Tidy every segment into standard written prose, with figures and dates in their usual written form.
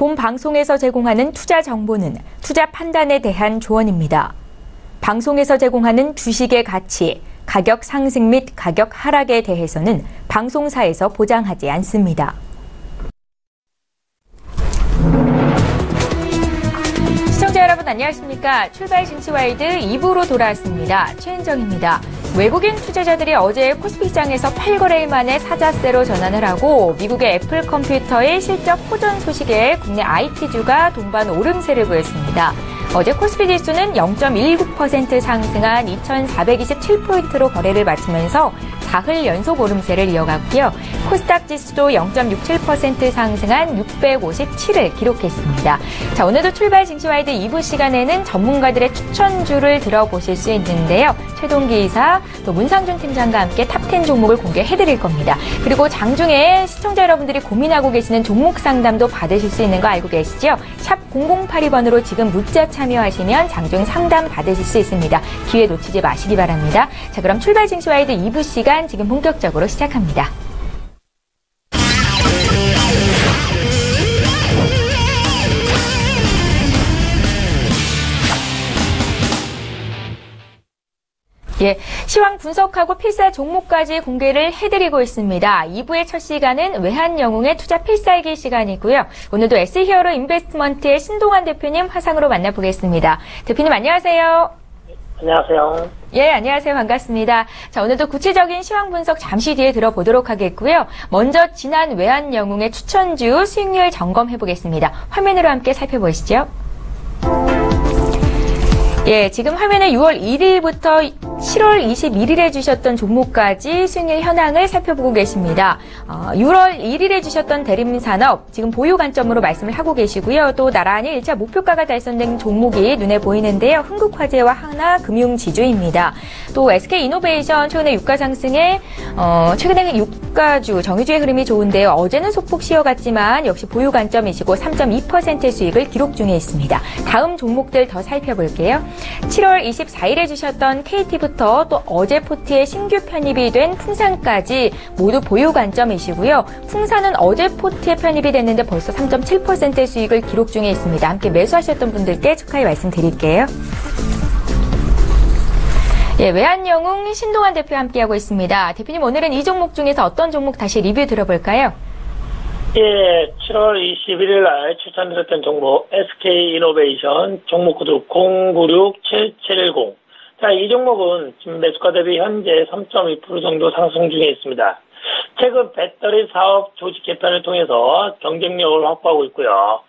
본 방송에서 제공하는 투자 정보는 투자 판단에 대한 조언입니다. 방송에서 제공하는 주식의 가치, 가격 상승 및 가격 하락에 대해서는 방송사에서 보장하지 않습니다. 시청자 여러분 안녕하십니까? 출발 증시와이드 2부로 돌아왔습니다. 최은정입니다. 외국인 투자자들이 어제 코스피 시장에서 8거래일 만에 사자세로 전환을 하고 미국의 애플 컴퓨터의 실적 호전 소식에 국내 IT주가 동반 오름세를 보였습니다. 어제 코스피 지수는 0.19% 상승한 2,427포인트로 거래를 마치면서 사흘 연속 오름세를 이어갔고요. 코스닥 지수도 0.67% 상승한 657을 기록했습니다. 자, 오늘도 출발 증시와이드 2부 시간에는 전문가들의 추천주를 들어보실 수 있는데요. 최동기 이사, 또 문상준 팀장과 함께 탑10 종목을 공개해드릴 겁니다. 그리고 장중에 시청자 여러분들이 고민하고 계시는 종목 상담도 받으실 수 있는 거 알고 계시죠? 샵 0082번으로 지금 문자 참여하시면 장중 상담 받으실 수 있습니다. 기회 놓치지 마시기 바랍니다. 자, 그럼 출발 증시와이드 2부 시간 지금 본격적으로 시작합니다. 예, 시황 분석하고 필살 종목까지 공개를 해드리고 있습니다. 2부의 첫 시간은 외환영웅의 투자 필살기 시간이고요. 오늘도 S히어로 인베스트먼트의 신동환 대표님 화상으로 만나보겠습니다. 대표님 안녕하세요. 안녕하세요. 예, 안녕하세요. 반갑습니다. 자, 오늘도 구체적인 시황 분석 잠시 뒤에 들어보도록 하겠고요. 먼저 지난 외환영웅의 추천주 수익률 점검해보겠습니다. 화면으로 함께 살펴보시죠. 예, 지금 화면에 6월 1일부터 7월 21일에 주셨던 종목까지 수익률 현황을 살펴보고 계십니다. 6월 1일에 주셨던 대림산업 지금 보유 관점으로 말씀을 하고 계시고요. 또 나란히 1차 목표가가 달성된 종목이 눈에 보이는데요. 흥국화재와 하나금융지주입니다. 또 SK이노베이션 최근에 유가 상승에 최근에 유가주 정유주의 흐름이 좋은데요. 어제는 소폭 쉬어갔지만 역시 보유 관점이시고 3.2%의 수익을 기록 중에 있습니다. 다음 종목들 더 살펴볼게요. 7월 24일에 주셨던 KT부터 또 어제 포트에 신규 편입이 된 풍산까지 모두 보유 관점이시고요. 풍산은 어제 포트에 편입이 됐는데 벌써 3.7%의 수익을 기록 중에 있습니다. 함께 매수하셨던 분들께 축하의 말씀드릴게요. 예, 외환영웅 신동환 대표와 함께하고 있습니다. 대표님 오늘은 이 종목 중에서 어떤 종목 다시 리뷰 들어볼까요? 예, 7월 21일 날 추천드렸던 종목 SK이노베이션 종목 코드 096710. 자, 이 종목은 지금 매수가 대비 현재 3.2% 정도 상승 중에 있습니다. 최근 배터리 사업 조직 개편을 통해서 경쟁력을 확보하고 있고요.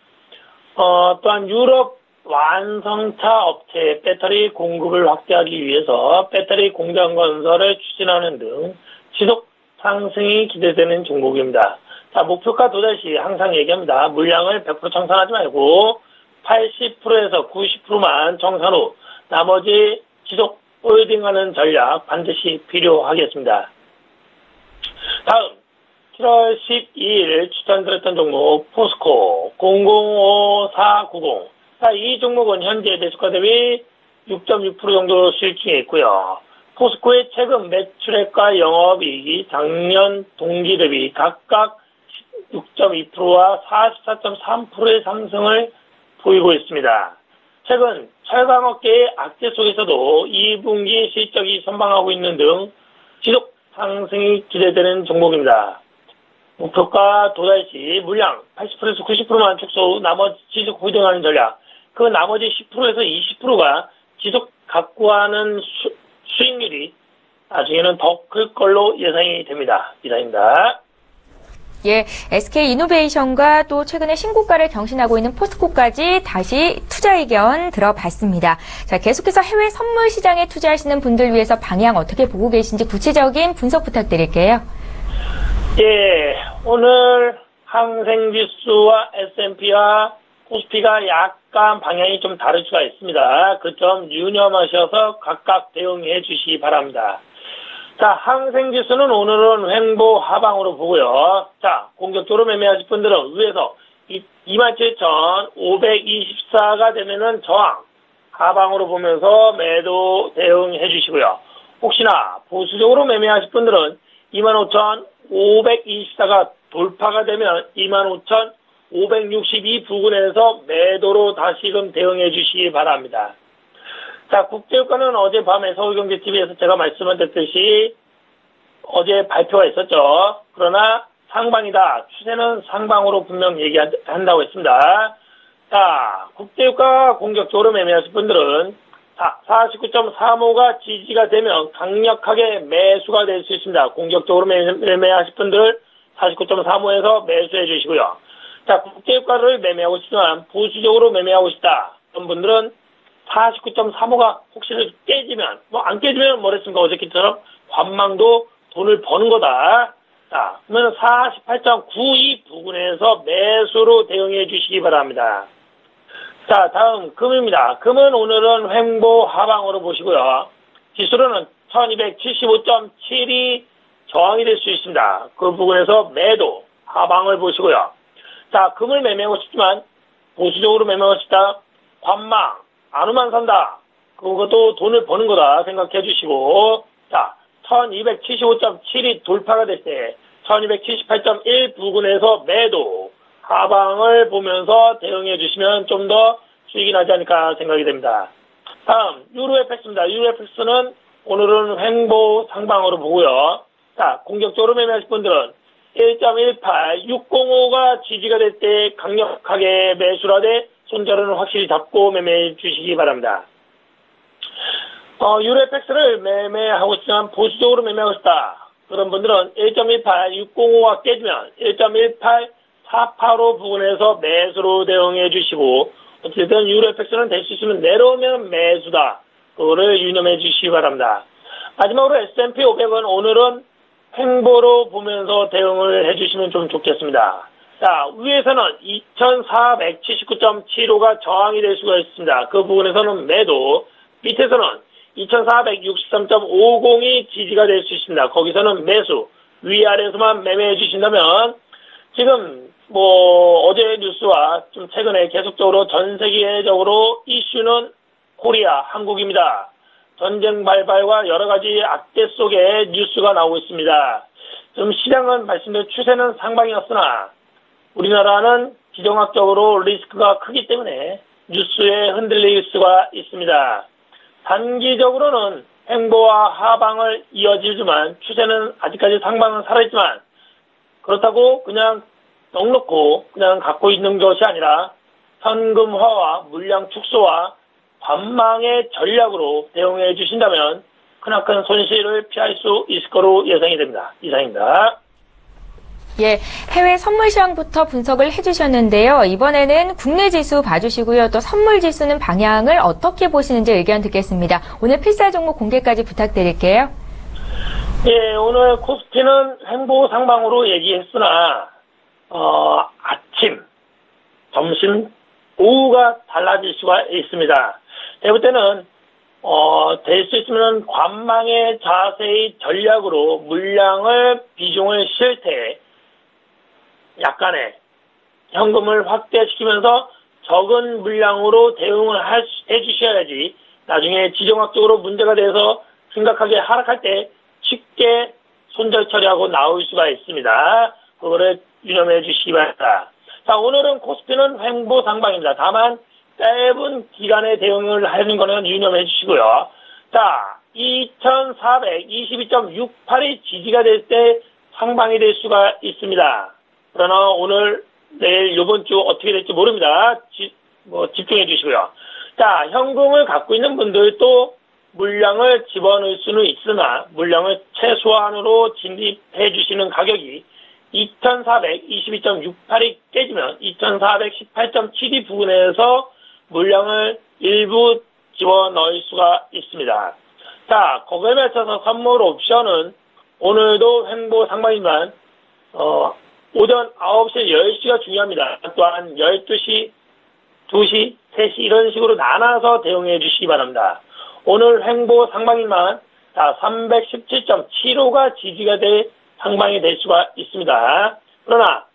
또한 유럽 완성차 업체에 배터리 공급을 확대하기 위해서 배터리 공장 건설을 추진하는 등 지속 상승이 기대되는 종목입니다. 자, 목표가 도달 시 항상 얘기합니다. 물량을 100% 청산하지 말고 80%에서 90%만 청산 후 나머지 지속 홀딩하는 전략 반드시 필요하겠습니다. 다음 7월 12일 추천드렸던 종목 포스코 005490. 자, 이 종목은 현재 매수가 대비 6.6% 정도 수익 중에 있고요. 포스코의 최근 매출액과 영업이익이 작년 동기 대비 각각 6.2%와 44.3%의 상승을 보이고 있습니다. 최근 철강업계의 악재 속에서도 2분기 실적이 선방하고 있는 등 지속 상승이 기대되는 종목입니다. 목표가 도달 시 물량 80%에서 90%만 축소 후 나머지 지속 홀딩하는 전략, 그 나머지 10%에서 20%가 지속 각구하는 수익률이 나중에는 더 클 걸로 예상이 됩니다. 이상입니다. 예, SK이노베이션과 또 최근에 신고가를 경신하고 있는 포스코까지 다시 투자 의견 들어봤습니다. 자, 계속해서 해외 선물 시장에 투자하시는 분들 위해서 방향 어떻게 보고 계신지 구체적인 분석 부탁드릴게요. 예, 오늘 항생지수와 S&P와 코스피가 약간 방향이 좀 다를 수가 있습니다. 그 점 유념하셔서 각각 대응해 주시기 바랍니다. 자, 항생지수는 오늘은 횡보 하방으로 보고요. 자, 공격적으로 매매하실 분들은 위에서 27,524가 되면은 저항 하방으로 보면서 매도 대응해 주시고요. 혹시나 보수적으로 매매하실 분들은 25,524가 돌파가 되면 562 부근에서 매도로 다시금 대응해 주시기 바랍니다. 자, 국제유가는 어젯밤에 서울경제TV에서 제가 말씀드렸듯이 어제 발표가 있었죠. 그러나 상방이다. 추세는 상방으로 분명 얘기한다고 했습니다. 자, 국제유가 공격적으로 매매하실 분들은 49.35가 지지가 되면 강력하게 매수가 될 수 있습니다. 공격적으로 매매하실 분들 49.35에서 매수해 주시고요. 자, 국제유가를 매매하고 싶지만 보수적으로 매매하고 싶다. 그런 분들은 49.35가 혹시 깨지면, 안 깨지면 뭐랬습니까? 어저께처럼 관망도 돈을 버는 거다. 자, 그러면 48.92 부근에서 매수로 대응해 주시기 바랍니다. 자, 다음 금입니다. 금은 오늘은 횡보 하방으로 보시고요. 지수로는 1275.7이 저항이 될 수 있습니다. 그 부분에서 매도 하방을 보시고요. 자, 금을 매매하고 싶지만 보수적으로 매매하고 싶다. 관망 안으만 산다. 그것도 돈을 버는 거다 생각해 주시고, 자, 1275.7이 돌파가 될 때 1278.1 부근에서 매도 하방을 보면서 대응해 주시면 좀 더 수익이 나지 않을까 생각이 됩니다. 다음 유로FX입니다. 유로FX는 오늘은 횡보 상방으로 보고요. 자, 공격적으로 매매하실 분들은 1.18, 605가 지지가 될 때 강력하게 매수하되 손절은 확실히 잡고 매매해 주시기 바랍니다. 유로FX를 매매하고 싶지만 보수적으로 매매하고 싶다. 그런 분들은 1.18, 605가 깨지면 1.18, 485 부근에서 매수로 대응해 주시고, 어쨌든 유로FX는 될 수 있으면 내려오면 매수다. 그거를 유념해 주시기 바랍니다. 마지막으로 S&P 500은 오늘은 횡보로 보면서 대응을 해주시면 좀 좋겠습니다. 자, 위에서는 2479.75가 저항이 될 수가 있습니다. 그 부분에서는 매도, 밑에서는 2463.50이 지지가 될 수 있습니다. 거기서는 매수, 위아래에서만 매매해 주신다면, 지금 어제 뉴스와 좀 최근에 계속적으로 전 세계적으로 이슈는 코리아, 한국입니다. 전쟁 발발과 여러 가지 악재 속에 뉴스가 나오고 있습니다. 지금 시장은 말씀드린 추세는 상방이었으나 우리나라는 지정학적으로 리스크가 크기 때문에 뉴스에 흔들릴 수가 있습니다. 단기적으로는 횡보와 하방을 이어지지만 추세는 아직까지 상방은 살아있지만, 그렇다고 그냥 넉넉고 그냥 갖고 있는 것이 아니라 현금화와 물량 축소와 관망의 전략으로 대응해 주신다면 크나큰 손실을 피할 수 있을 거로 예상이 됩니다. 이상입니다. 예, 해외 선물 시황부터 분석을 해주셨는데요. 이번에는 국내 지수 봐주시고요. 또 선물 지수는 방향을 어떻게 보시는지 의견 듣겠습니다. 오늘 필살 종목 공개까지 부탁드릴게요. 예, 오늘 코스피는 횡보 상방으로 얘기했으나 아침, 점심, 오후가 달라질 수가 있습니다. 볼 때는 될 수 있으면 관망의 자세의 전략으로 물량을 비중을 실 때 약간의 현금을 확대시키면서 적은 물량으로 대응을 해주셔야지 나중에 지정학적으로 문제가 돼서 심각하게 하락할 때 쉽게 손절 처리하고 나올 수가 있습니다. 그거를 유념해 주시기 바랍니다. 자, 오늘은 코스피는 횡보 상방입니다. 다만 짧은 기간에 대응을 하는 거는 유념해 주시고요. 자, 2422.68이 지지가 될 때 상방이 될 수가 있습니다. 그러나 오늘, 내일, 이번 주 어떻게 될지 모릅니다. 집중해 주시고요. 자, 현금을 갖고 있는 분들도 물량을 집어넣을 수는 있으나 물량을 최소한으로 진입해 주시는 가격이 2422.68이 깨지면 2418.72 부근에서 물량을 일부 집어넣을 수가 있습니다. 자, 거기에 맞춰서 선물 옵션은 오늘도 횡보 상방이지만 오전 9시, 10시가 중요합니다. 또한 12시, 2시, 3시 이런 식으로 나눠서 대응해 주시기 바랍니다. 오늘 횡보 상방이지만 317.75가 지지가 될 상방이 될 수가 있습니다. 그러나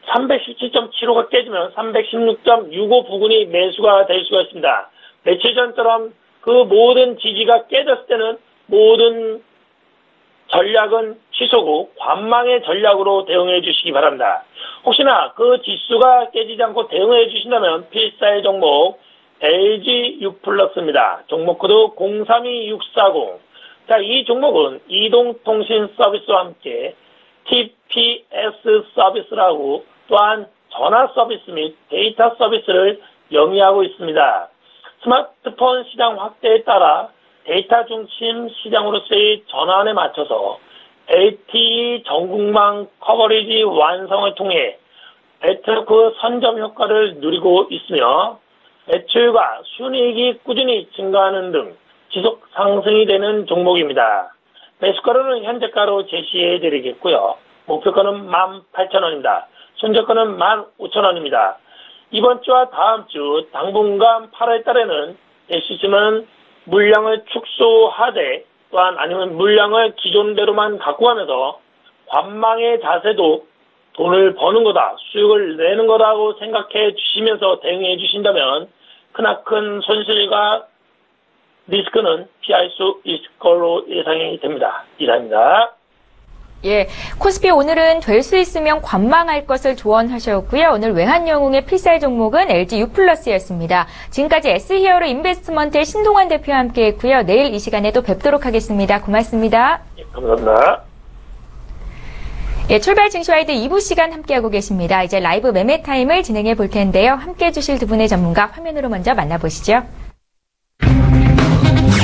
317.75가 깨지면 316.65 부근이 매수가 될 수가 있습니다. 며칠 전처럼 그 모든 지지가 깨졌을 때는 모든 전략은 취소고 관망의 전략으로 대응해 주시기 바랍니다. 혹시나 그 지수가 깨지지 않고 대응해 주신다면 필사의 종목 LGU+입니다. 종목 코드 032640. 자, 이 종목은 이동통신 서비스와 함께 TPS 서비스라고 또한 전화 서비스 및 데이터 서비스를 영위하고 있습니다. 스마트폰 시장 확대에 따라 데이터 중심 시장으로서의 전환에 맞춰서 LTE 전국망 커버리지 완성을 통해 네트워크 선점 효과를 누리고 있으며 매출과 순이익이 꾸준히 증가하는 등 지속 상승이 되는 종목입니다. 매수가로는 현재가로 제시해 드리겠고요. 목표가는 18,000원입니다. 손절가는 15,000원입니다. 이번 주와 다음 주 당분간 8월 달에는 대시즘은 물량을 축소하되 또한 아니면 물량을 기존대로만 갖고 가면서 관망의 자세도 돈을 버는 거다, 수익을 내는 거라고 생각해 주시면서 대응해 주신다면 크나큰 손실과 리스크는 피할 수 있을 걸로 예상이 됩니다. 이상입니다. 예, 코스피 오늘은 될 수 있으면 관망할 것을 조언하셨고요. 오늘 외환영웅의 필살 종목은 LGU+였습니다. 지금까지 S히어로 인베스트먼트의 신동환 대표와 함께했고요. 내일 이 시간에 또 뵙도록 하겠습니다. 고맙습니다. 예, 감사합니다. 예, 출발 증시와이드 2부 시간 함께하고 계십니다. 이제 라이브 매매 타임을 진행해 볼 텐데요. 함께해 주실 두 분의 전문가 화면으로 먼저 만나보시죠.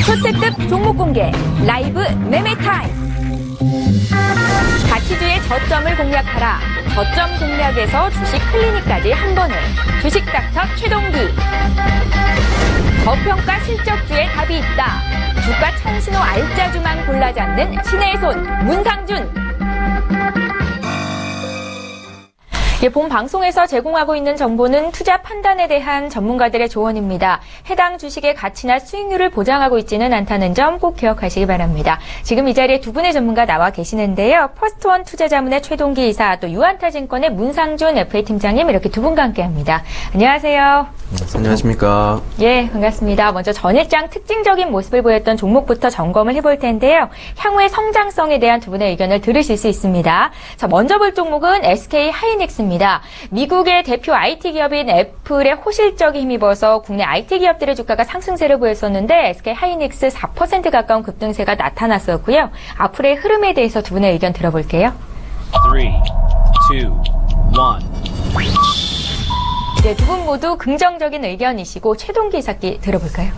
초특급 종목 공개 라이브 매매 타임. 가치주의 저점을 공략하라. 저점 공략에서 주식 클리닉까지 한 번에. 주식 닥터 최동기. 저평가 실적주에 답이 있다. 주가 청신호 알짜주만 골라 잡는 신의 손 문상준. 본 방송에서 제공하고 있는 정보는 투자 판단에 대한 전문가들의 조언입니다. 해당 주식의 가치나 수익률을 보장하고 있지는 않다는 점 꼭 기억하시기 바랍니다. 지금 이 자리에 두 분의 전문가 나와 계시는데요. 퍼스트원 투자자문의 최동기 이사, 또 유한타증권의 문상준 FA 팀장님 이렇게 두 분과 함께합니다. 안녕하세요. 안녕하십니까. 예, 반갑습니다. 먼저 전일장 특징적인 모습을 보였던 종목부터 점검을 해볼 텐데요. 향후의 성장성에 대한 두 분의 의견을 들으실 수 있습니다. 자, 먼저 볼 종목은 SK 하이닉스입니다. 미국의 대표 IT 기업인 애플의 호실적에 힘입어서 국내 IT 기업들의 주가가 상승세를 보였었는데 SK 하이닉스 4% 가까운 급등세가 나타났었고요. 앞으로의 흐름에 대해서 두 분의 의견 들어볼게요. 3, 2, 1. 네, 두 분 모두 긍정적인 의견이시고 최동기 이사께 들어볼까요?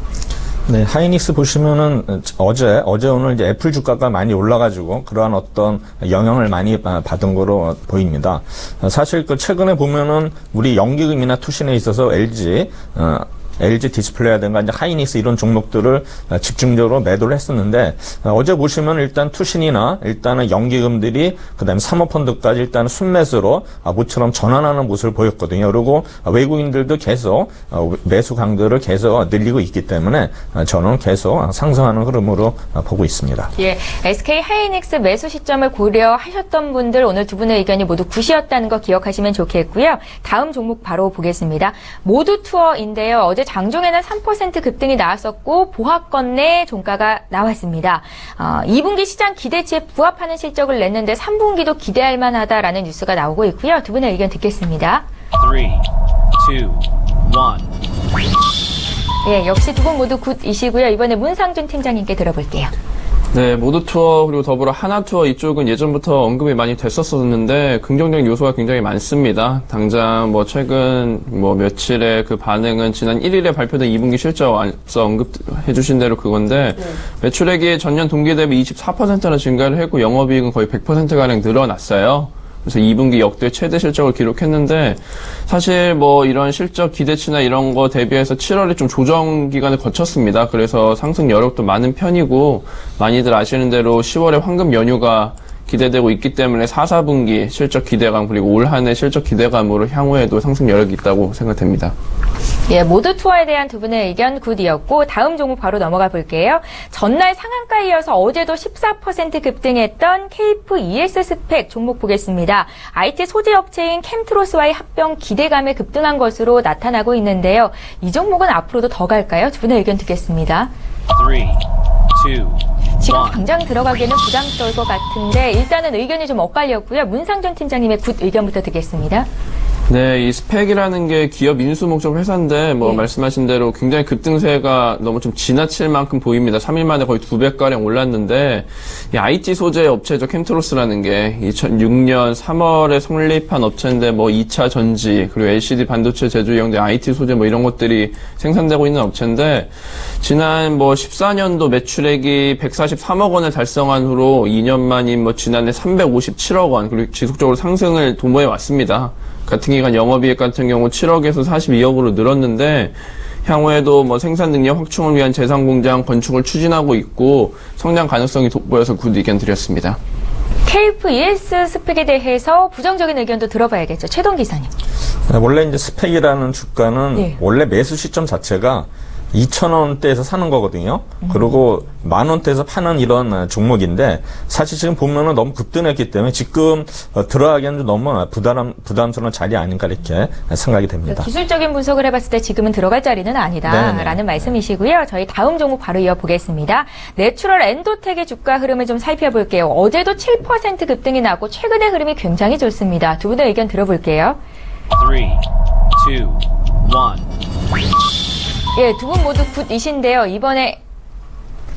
네, 하이닉스 보시면은 어제 오늘 이제 애플 주가가 많이 올라가지고 그러한 어떤 영향을 많이 받은 거로 보입니다. 사실 그 최근에 보면은 우리 연기금이나 투신에 있어서 LG 디스플레이라든가 이제 하이닉스 이런 종목들을 집중적으로 매도를 했었는데 어제 보시면 일단 투신이나 일단은 연기금들이 그다음에 사모펀드까지 일단은 순매수로 모처럼 전환하는 모습을 보였거든요. 그리고 외국인들도 계속 매수 강도를 계속 늘리고 있기 때문에 저는 계속 상승하는 흐름으로 보고 있습니다. 예, SK 하이닉스 매수 시점을 고려하셨던 분들 오늘 두 분의 의견이 모두 굿이었다는 거 기억하시면 좋겠고요. 다음 종목 바로 보겠습니다. 모두 투어인데요. 어제 장중에는 3% 급등이 나왔었고 보합권 내 종가가 나왔습니다. 2분기 시장 기대치에 부합하는 실적을 냈는데 3분기도 기대할 만하다라는 뉴스가 나오고 있고요. 두 분의 의견 듣겠습니다. 3, 2, 1. 예, 역시 두 분 모두 굿이시고요. 이번에 문상준 팀장님께 들어볼게요. 네, 모두 투어 그리고 더불어 하나 투어 이쪽은 예전부터 언급이 많이 됐었었는데 긍정적인 요소가 굉장히 많습니다. 당장 최근 며칠의 그 반응은 지난 1일에 발표된 2분기 실적 앞서 언급해 주신 대로 그건데 매출액이 전년 동기 대비 24%나 증가를 했고 영업이익은 거의 100%가량 늘어났어요. 그래서 2분기 역대 최대 실적을 기록했는데 사실 이런 실적 기대치나 이런 거 대비해서 7월에 좀 조정 기간을 거쳤습니다. 그래서 상승 여력도 많은 편이고 많이들 아시는 대로 10월에 황금 연휴가 기대되고 있기 때문에 4, 4분기 실적 기대감 그리고 올 한 해 실적 기대감으로 향후에도 상승 여력이 있다고 생각됩니다. 예, 모두 투어에 대한 두 분의 의견 굿이었고 다음 종목 바로 넘어가 볼게요. 전날 상한가에 이어서 어제도 14% 급등했던 케이프 ES 스펙 종목 보겠습니다. IT 소재 업체인 캠트로스와의 합병 기대감에 급등한 것으로 나타나고 있는데요. 이 종목은 앞으로도 더 갈까요? 두 분의 의견 듣겠습니다. 3, 2, 1. 지금 당장 들어가기에는 부담스러울 것 같은데 일단은 의견이 좀 엇갈렸고요. 문상준 팀장님의 굿 의견부터 듣겠습니다. 네, 이 스펙이라는 게 기업 인수 목적 회사인데, 뭐, 예. 말씀하신 대로 굉장히 급등세가 너무 좀 지나칠 만큼 보입니다. 3일 만에 거의 2배가량 올랐는데, 이 IT 소재 업체죠. 캠트로스라는 게 2006년 3월에 설립한 업체인데, 뭐, 2차 전지, 그리고 LCD 반도체 제조 이용된 IT 소재 뭐 이런 것들이 생산되고 있는 업체인데, 지난 뭐 14년도 매출액이 143억 원을 달성한 후로 2년 만인 뭐 지난해 357억 원, 그리고 지속적으로 상승을 도모해 왔습니다. 같은 기간 영업이익 같은 경우 7억에서 42억으로 늘었는데 향후에도 뭐 생산 능력 확충을 위한 제상 공장 건축을 추진하고 있고 성장 가능성이 돋보여서 굿 의견 드렸습니다. KF-ES 스펙에 대해서 부정적인 의견도 들어봐야겠죠. 최동 기사님. 원래 이제 스펙이라는 주가는 예. 원래 매수 시점 자체가 2,000원대에서 사는 거거든요. 그리고 10,000원대에서 파는 이런 종목인데 사실 지금 보면은 너무 급등했기 때문에 지금 들어가기에는 너무 부담스러운 자리 아닌가 이렇게 생각이 됩니다. 기술적인 분석을 해봤을 때 지금은 들어갈 자리는 아니다라는 네네. 말씀이시고요. 저희 다음 종목 바로 이어보겠습니다. 내추럴 엔도텍의 주가 흐름을 좀 살펴볼게요. 어제도 7% 급등이 나고 최근의 흐름이 굉장히 좋습니다. 두 분의 의견 들어볼게요. 3, 2, 1. 예, 두 분 모두 굿이신데요. 이번에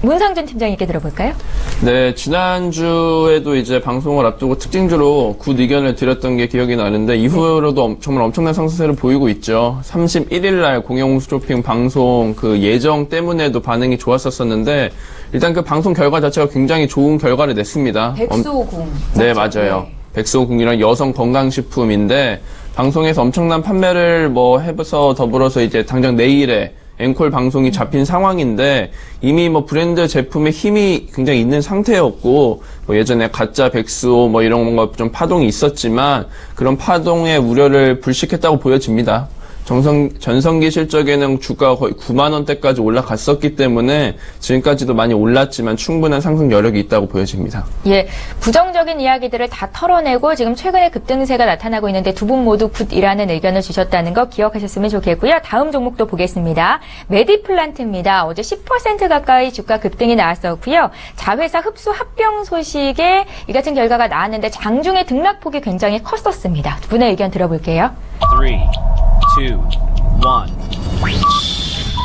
문상준 팀장님께 들어볼까요? 네, 지난주에도 이제 방송을 앞두고 특징주로 굿 의견을 드렸던 게 기억이 나는데 이후로도 정말 엄청난 상승세를 보이고 있죠. 31일 날 공영홍수 쇼핑 방송 그 예정 때문에도 반응이 좋았었는데 일단 그 방송 결과 자체가 굉장히 좋은 결과를 냈습니다. 백소공. 네, 맞아요. 백소궁이랑 여성 건강식품인데 방송에서 엄청난 판매를 뭐 해서 더불어서 이제 당장 내일에 앵콜 방송이 잡힌 상황인데 이미 뭐 브랜드 제품의 힘이 굉장히 있는 상태였고 뭐 예전에 가짜 백수호 뭐 이런 거 좀 파동이 있었지만 그런 파동의 우려를 불식했다고 보여집니다. 전성기 실적에는 주가가 거의 9만 원대까지 올라갔었기 때문에 지금까지도 많이 올랐지만 충분한 상승 여력이 있다고 보여집니다. 예, 부정적인 이야기들을 다 털어내고 지금 최근에 급등세가 나타나고 있는데 두 분 모두 굿이라는 의견을 주셨다는 거 기억하셨으면 좋겠고요. 다음 종목도 보겠습니다. 메디플란트입니다. 어제 10% 가까이 주가 급등이 나왔었고요. 자회사 흡수 합병 소식에 이 같은 결과가 나왔는데 장중에 등락폭이 굉장히 컸었습니다. 두 분의 의견 들어볼게요. 3, 2, 1.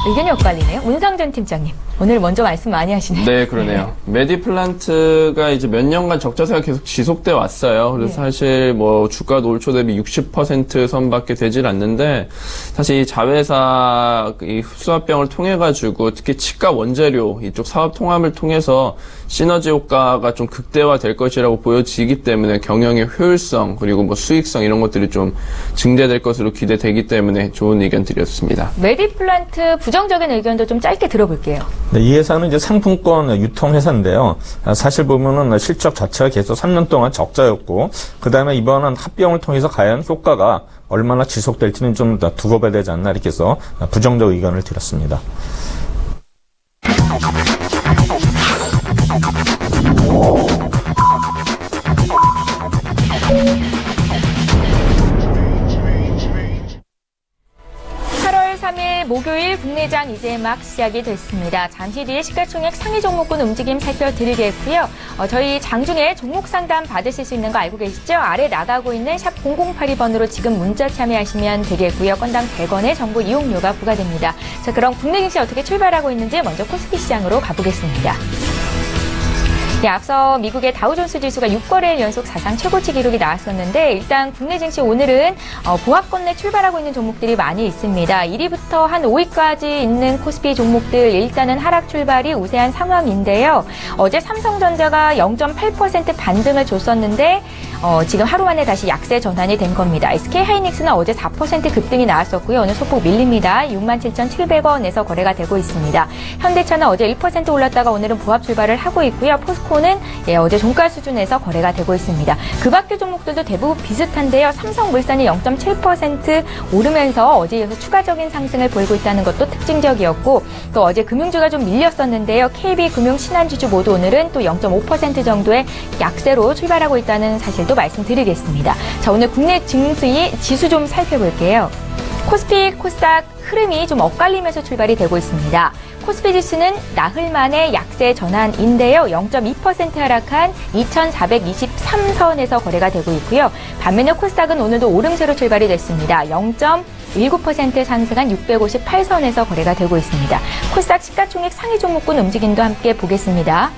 의견이 엇갈리네요. 문상준 팀장님. 오늘 먼저 말씀 많이 하시네요. 네, 그러네요. 메디플란트가 이제 몇 년간 적자세가 계속 지속돼 왔어요. 그래서 사실 뭐 주가도 올 초 대비 60% 선밖에 되질 않는데 사실 이 자회사 이 흡수합병을 통해 가지고 특히 치과 원재료 이쪽 사업 통합을 통해서 시너지 효과가 좀 극대화될 것이라고 보여지기 때문에 경영의 효율성 그리고 뭐 수익성 이런 것들이 좀 증대될 것으로 기대되기 때문에 좋은 의견 드렸습니다. 메디플란트 부정적인 의견도 좀 짧게 들어볼게요. 네, 이 회사는 이제 상품권 유통 회사인데요. 사실 보면은 실적 자체가 계속 3년 동안 적자였고, 그 다음에 이번은 합병을 통해서 과연 효과가 얼마나 지속될지는 좀 두고 봐야 되지 않나 이렇게 해서 부정적 의견을 드렸습니다. 목요일 국내장 이제 막 시작이 됐습니다. 잠시 뒤에 시가총액 상위 종목군 움직임 살펴드리겠고요. 저희 장중에 종목 상담 받으실 수 있는 거 알고 계시죠? 아래 나가고 있는 샵 0082번으로 지금 문자 참여하시면 되겠고요. 건당 100원의 정보 이용료가 부과됩니다. 자, 그럼 국내 증시 어떻게 출발하고 있는지 먼저 코스피 시장으로 가보겠습니다. 네, 앞서 미국의 다우존스 지수가 6거래일 연속 사상 최고치 기록이 나왔었는데 일단 국내 증시 오늘은 보합권 내 출발하고 있는 종목들이 많이 있습니다. 1위부터 한 5위까지 있는 코스피 종목들 일단은 하락 출발이 우세한 상황인데요. 어제 삼성전자가 0.8% 반등을 줬었는데 지금 하루 만에 다시 약세 전환이 된 겁니다. SK하이닉스는 어제 4% 급등이 나왔었고요. 오늘 소폭 밀립니다. 67,700원에서 거래가 되고 있습니다. 현대차는 어제 1% 올랐다가 오늘은 보합 출발을 하고 있고요. 포스코는 어제 종가 수준에서 거래가 되고 있습니다. 그 밖의 종목들도 대부분 비슷한데요. 삼성물산이 0.7% 오르면서 어제 이어서 추가적인 상승을 보이고 있다는 것도 특징적이었고 또 어제 금융주가 좀 밀렸었는데요. KB금융, 신한지주 모두 오늘은 또 0.5% 정도의 약세로 출발하고 있다는 사실도 말씀드리겠습니다. 자, 오늘 국내 증시 지수 좀 살펴볼게요. 코스피, 코스닥 흐름이 좀 엇갈리면서 출발이 되고 있습니다. 코스피 지수는 나흘 만에 약세 전환인데요. 0.2% 하락한 2,423선에서 거래가 되고 있고요. 반면에 코스닥은 오늘도 오름세로 출발이 됐습니다. 0.19% 상승한 658선에서 거래가 되고 있습니다. 코스닥 시가총액 상위 종목군 움직임도 함께 보겠습니다.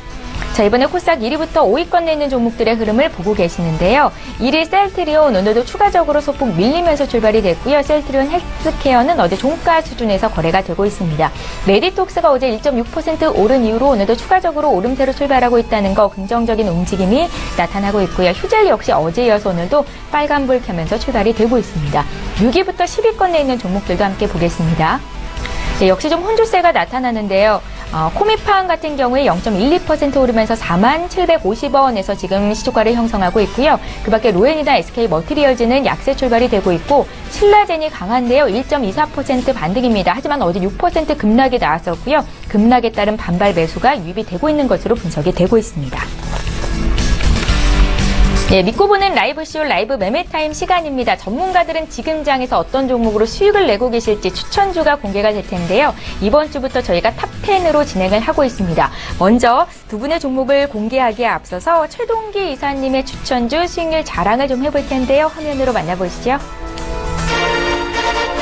자, 이번에 코스닥 1위부터 5위권에 있는 종목들의 흐름을 보고 계시는데요. 1위 셀트리온 오늘도 추가적으로 소폭 밀리면서 출발이 됐고요. 셀트리온 헬스케어는 어제 종가 수준에서 거래가 되고 있습니다. 메디톡스가 어제 1.6% 오른 이후로 오늘도 추가적으로 오름세로 출발하고 있다는 거 긍정적인 움직임이 나타나고 있고요. 휴젤 역시 어제 이어서 오늘도 빨간불 켜면서 출발이 되고 있습니다. 6위부터 10위권에 있는 종목들도 함께 보겠습니다. 네, 역시 좀 혼조세가 나타나는데요. 코미팜 같은 경우에 0.12% 오르면서 4750원에서 지금 시초가를 형성하고 있고요. 그 밖에 로엔이나 SK 머티리얼즈는 약세 출발이 되고 있고 신라젠이 강한데요. 1.24% 반등입니다. 하지만 어제 6% 급락이 나왔었고요. 급락에 따른 반발 매수가 유입이 되고 있는 것으로 분석이 되고 있습니다. 네, 믿고 보는 라이브쇼 라이브 매매타임 시간입니다. 전문가들은 지금 장에서 어떤 종목으로 수익을 내고 계실지 추천주가 공개가 될 텐데요. 이번 주부터 저희가 탑10으로 진행을 하고 있습니다. 먼저 두 분의 종목을 공개하기에 앞서서 최동기 이사님의 추천주 수익률 자랑을 좀 해볼 텐데요. 화면으로 만나보시죠.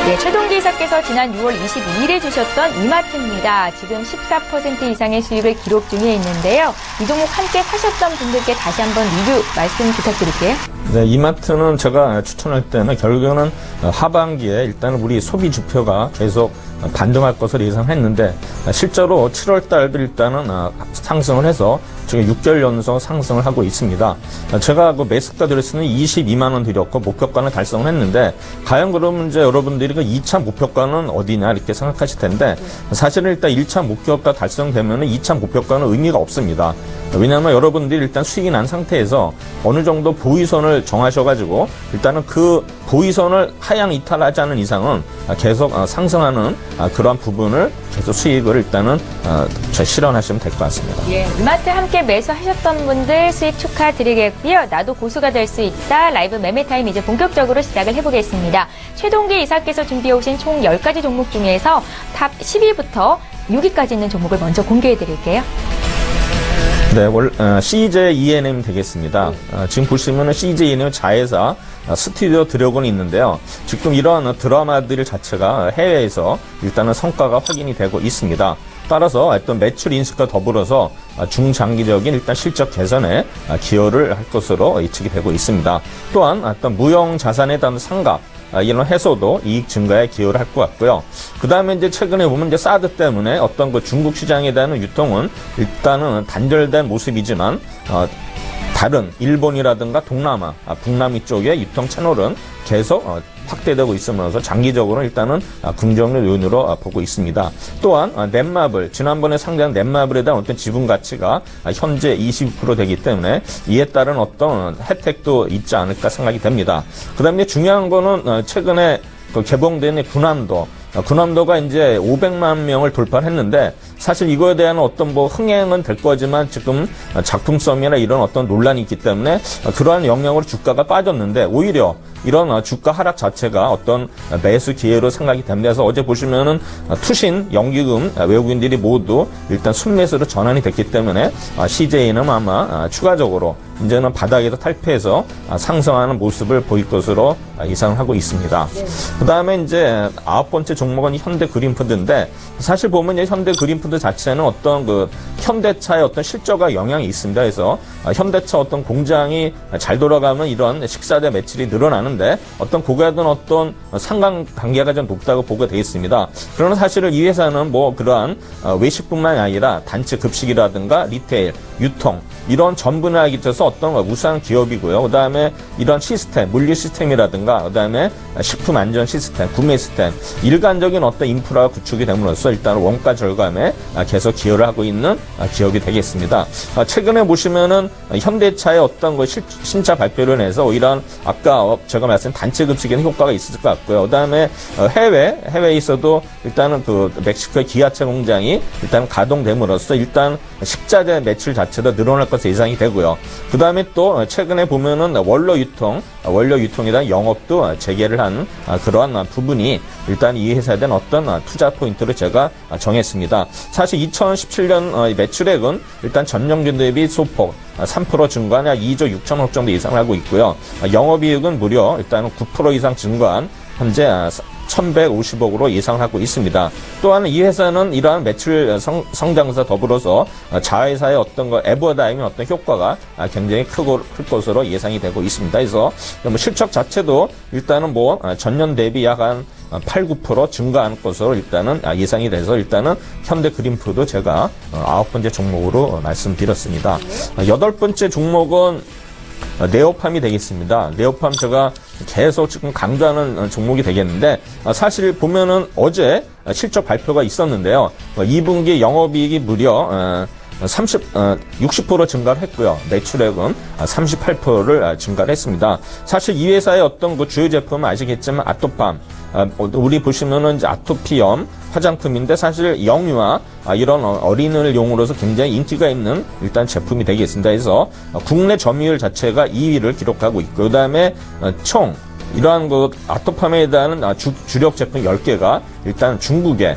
네, 최동기 이사께서 지난 6월 22일에 주셨던 이마트입니다. 지금 14% 이상의 수익을 기록 중에 있는데요. 이 종목 함께 사셨던 분들께 다시 한번 리뷰 말씀 부탁드릴게요. 네, 이마트는 제가 추천할 때는 결국에는 하반기에 일단 우리 소비 지표가 계속 반등할 것을 예상했는데 실제로 7월 달도 일단은 상승을 해서 지금 6개월 연속 상승을 하고 있습니다. 제가 그 매수가 드렸으면 22만 원 드렸고 목표가는 달성을 했는데 과연 그러면 이제 여러분들이 그 2차 목표가는 어디냐 이렇게 생각하실 텐데 사실은 일단 1차 목표가 달성되면 2차 목표가는 의미가 없습니다. 왜냐하면 여러분들이 일단 수익이 난 상태에서 어느 정도 보위선을 정하셔가지고 일단은 그 보위선을 하향 이탈하지 않은 이상은 계속 상승하는 그러한 부분을 계속 수익을 일단은 실현하시면 될 것 같습니다. 예, 이마트 함께 매수하셨던 분들 수익 축하드리겠고요. 나도 고수가 될 수 있다. 라이브 매매타임 이제 본격적으로 시작을 해보겠습니다. 최동기 이사께서 준비해 오신 총 10가지 종목 중에서 탑 10위부터 6위까지 있는 종목을 먼저 공개해드릴게요. 네, CJ ENM 되겠습니다. 지금 보시면은 CJ ENM 자회사 스튜디오 드래곤이 있는데요. 지금 이러한 드라마들 자체가 해외에서 일단은 성과가 확인이 되고 있습니다. 따라서 어떤 매출 인식과 더불어서 중장기적인 일단 실적 개선에 기여를 할 것으로 예측이 되고 있습니다. 또한 어떤 무형 자산에 대한 상각 이런 해소도 이익 증가에 기여를 할 것 같고요. 그 다음에 이제 최근에 보면 이제 사드 때문에 어떤 그 중국 시장에 대한 유통은 일단은 단절된 모습이지만, 다른 일본이라든가 동남아, 북남미 쪽의 유통 채널은 계속 확대되고 있으면서 장기적으로 일단은 긍정적 요인으로 보고 있습니다. 또한 넷마블, 지난번에 상장한 넷마블에 대한 어떤 지분 가치가 현재 20% 되기 때문에 이에 따른 어떤 혜택도 있지 않을까 생각이 됩니다. 그 다음에 중요한 거는 최근에 개봉된 군함도가 이제 500만 명을 돌파했는데 사실 이거에 대한 어떤 흥행은 될 거지만 지금 작품성이나 이런 어떤 논란이 있기 때문에 그러한 영향으로 주가가 빠졌는데 오히려 이런 주가 하락 자체가 어떤 매수 기회로 생각이 됩니다. 그래서 어제 보시면은 투신, 연기금 외국인들이 모두 일단 순매수로 전환이 됐기 때문에 CJ는 아마 추가적으로 이제는 바닥에서 탈피해서 상승하는 모습을 보일 것으로 예상을 하고 있습니다. 그 다음에 이제 9번째 종목은 현대그린푸드인데 사실 보면 이제 현대그린푸드 자체는 어떤 그 현대차의 어떤 실적과 영향이 있습니다. 그래서 현대차 어떤 공장이 잘 돌아가면 이런 식사대 매출이 늘어나는데 어떤 그거에 대한 어떤 상관관계가 좀 높다고 보게 되어 있습니다. 그러나 사실은 이 회사는 그러한 외식뿐만 아니라 단체 급식이라든가 리테일, 유통 이런 전 분야에 있어서 어떤 우수한 기업이고요. 그 다음에 이런 시스템, 물류 시스템이라든가 그 다음에 식품 안전 시스템, 구매 시스템 일관적인 어떤 인프라가 구축이 됨으로써 일단 원가 절감에 계속 기여를 하고 있는 기업이 되겠습니다. 최근에 보시면은 현대차의 어떤 신차 발표를 해서 이런 아까 제가 말씀드린 단체 급식에는 효과가 있을 것 같고요. 그 다음에 해외에 있어도 일단은 그 멕시코의 기아차 공장이 일단 가동됨으로써 일단 식자재 매출 자체도 늘어날 것으로 예상이 되고요. 그 다음에 또 최근에 보면은 원료 유통에 대한 영업도 재개를 한 그러한 부분이 일단 이 회사에 대한 어떤 투자 포인트를 제가 정했습니다. 사실 2017년 매출액은 일단 전년도 대비 소폭 3% 증가한 약 2조 6천억 정도 예상을 하고 있고요. 영업이익은 무려 일단은 9% 이상 증가한 현재 1,150억으로 예상하고 있습니다. 또한 이 회사는 이러한 매출 성장과 더불어서 자회사의 어떤 에버다임의 어떤 효과가 굉장히 클 것으로 예상이 되고 있습니다. 그래서 실적 자체도 일단은 전년 대비 약 한 8, 9% 증가한 것으로 일단은 예상이 돼서 일단은 현대그린푸드 제가 9번째 종목으로 말씀드렸습니다. 8번째 종목은 네오팜이 되겠습니다. 네오팜 제가 계속 지금 강조하는 종목이 되겠는데, 사실 보면은 어제 실적 발표가 있었는데요. 2분기 영업이익이 무려 60% 증가를 했고요. 매출액은 38%를 증가를 했습니다. 사실 이 회사의 어떤 그 주요 제품은 아시겠지만 아토팜, 우리 보시면은 이제 아토피염 화장품인데 사실 영유아 이런 어린이를 용으로서 굉장히 인기가 있는 일단 제품이 되겠습니다. 그래서 국내 점유율 자체가 2위를 기록하고 있고, 그다음에 총 이러한 그 아토팜에 대한 주력 제품 10개가 일단 중국의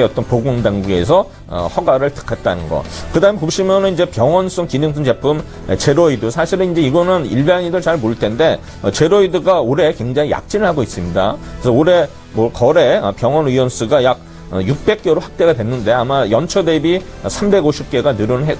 어떤 보건당국에서 허가를 득했다는 거. 그 다음에 보시면은 이제 병원성 기능성 제품 제로이드. 사실은 이제 이거는 일반인들 잘 모를 텐데, 제로이드가 올해 굉장히 약진을 하고 있습니다. 그래서 올해 거래 병원 의원수가 약 600개로 확대가 됐는데 아마 연초 대비 350개가 늘어난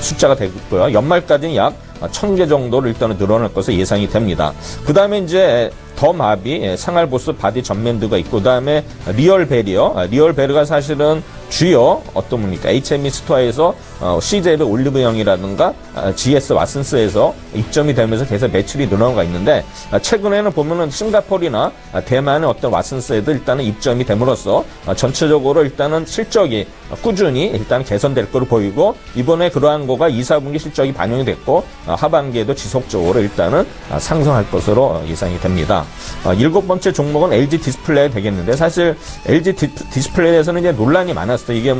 숫자가 되고요. 연말까지는 약 1000개 정도를 일단은 늘어날 것으로 예상이 됩니다. 그 다음에 이제 더 마비, 생활보습 바디 전면드가 있고, 그 다음에 리얼베리어가 사실은 주요 어떤 뭡니까 HME 스토어에서 CJ의 올리브영이라든가 GS 왓슨스에서 입점이 되면서 계속 매출이 늘어나가 있는데, 최근에는 보면은 싱가포르나 대만의 어떤 왓슨스에도 일단은 입점이 됨으로써 전체적으로 일단은 실적이 꾸준히 일단 개선될 거로 보이고, 이번에 그러한 거가 2, 4분기 실적이 반영이 됐고, 하반기에도 지속적으로 일단은 상승할 것으로 예상이 됩니다. 7번째 종목은 LG 디스플레이 되겠는데, 사실 LG 디스플레이에 대해서는 이제 논란이 많았어요. 이게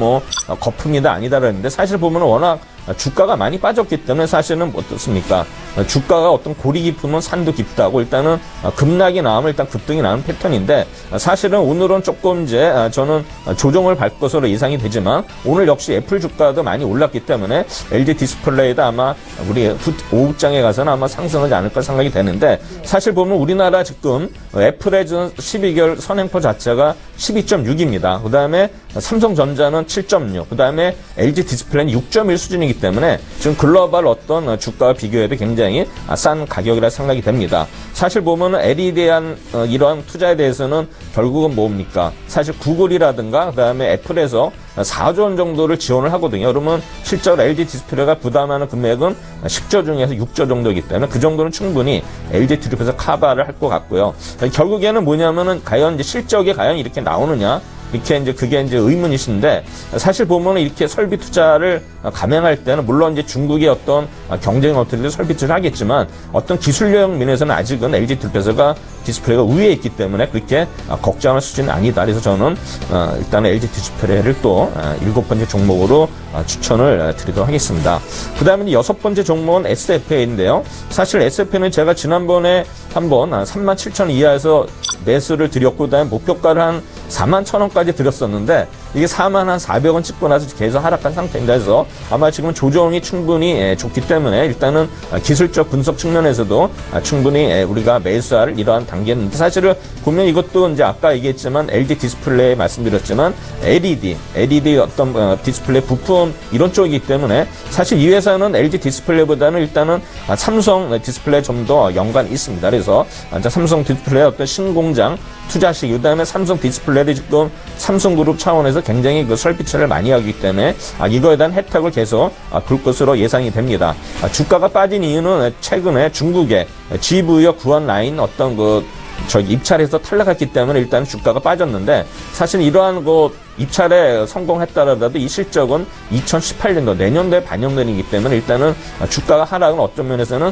거품이다 아니다 그랬는데, 사실 보면 워낙 주가가 많이 빠졌기 때문에 사실은 어떻습니까? 주가가 어떤 고리 깊으면 산도 깊다고 일단은 급락이 나오면 일단 급등이 나는 패턴인데, 사실은 오늘은 조금 이제 저는 조정을 밟을 것으로 예상이 되지만, 오늘 역시 애플 주가도 많이 올랐기 때문에 LG 디스플레이도 아마 우리 오후장에 가서는 아마 상승하지 않을까 생각이 되는데, 사실 보면 우리나라 지금 애플의 12개월 선행포 자체가 12.6입니다. 그 다음에 삼성전자는 7.6, 그 다음에 LG 디스플레이는 6.1 수준이기 때문에 지금 글로벌 어떤 주가와 비교해도 굉장히 싼 가격이라 생각이 됩니다. 사실 보면 LED에 대한 이러한 투자에 대해서는 결국은 뭡니까? 사실 구글이라든가 그 다음에 애플에서 4조 원 정도를 지원을 하거든요. 그러면 실제로 LG 디스플레이가 부담하는 금액은 10조 중에서 6조 정도이기 때문에 그 정도는 충분히 LG 디스플레이에서 커버를 할 것 같고요. 결국에는 뭐냐면은 과연 이제 실적이 과연 이렇게 나오느냐? 이렇게 이제 그게 이제 의문이신데, 사실 보면은 이렇게 설비 투자를 감행할 때는 물론 이제 중국의 어떤 경쟁 업체들도 설비 투자를 하겠지만, 어떤 기술력 면에서는 아직은 LG 디스플레이가 우위에 있기 때문에 그렇게 걱정할 수준은 아니다. 그래서 저는 일단 LG 디스플레이를 또 7번째 종목으로 추천을 드리도록 하겠습니다. 그 다음에 6번째 종목은 SFA인데요. 사실 SFA는 제가 지난번에 한번 37,000원 이하에서 매수를 드렸고, 그다음에 목표가를 한 41,000원까지 드렸었는데, 이게 41,400원 찍고 나서 계속 하락한 상태입니다. 그래서 아마 지금 조정이 충분히 좋기 때문에 일단은 기술적 분석 측면에서도 충분히 우리가 매수할 이러한 단계인데, 사실은 보면 이것도 이제 아까 얘기했지만 LG 디스플레이 말씀드렸지만 LED 어떤 디스플레이 부품 이런 쪽이기 때문에, 사실 이 회사는 LG 디스플레이보다는 일단은 삼성 디스플레이 좀 더 연관이 있습니다. 그래서 삼성 디스플레이 어떤 신공장 투자 시기, 그다음에 삼성 디스플레이를 지금 삼성그룹 차원에서 굉장히 그 설비 투자를 많이 하기 때문에 이거에 대한 혜택을 계속 볼 것으로 예상이 됩니다. 주가가 빠진 이유는 최근에 중국의 GV와 구한 라인 어떤 입찰에서 탈락했기 때문에 일단 주가가 빠졌는데, 사실 이러한 입찰에 성공했다라도 이 실적은 2018년도 내년도에 반영되기 때문에 일단은 주가가 하락은 어떤 면에서는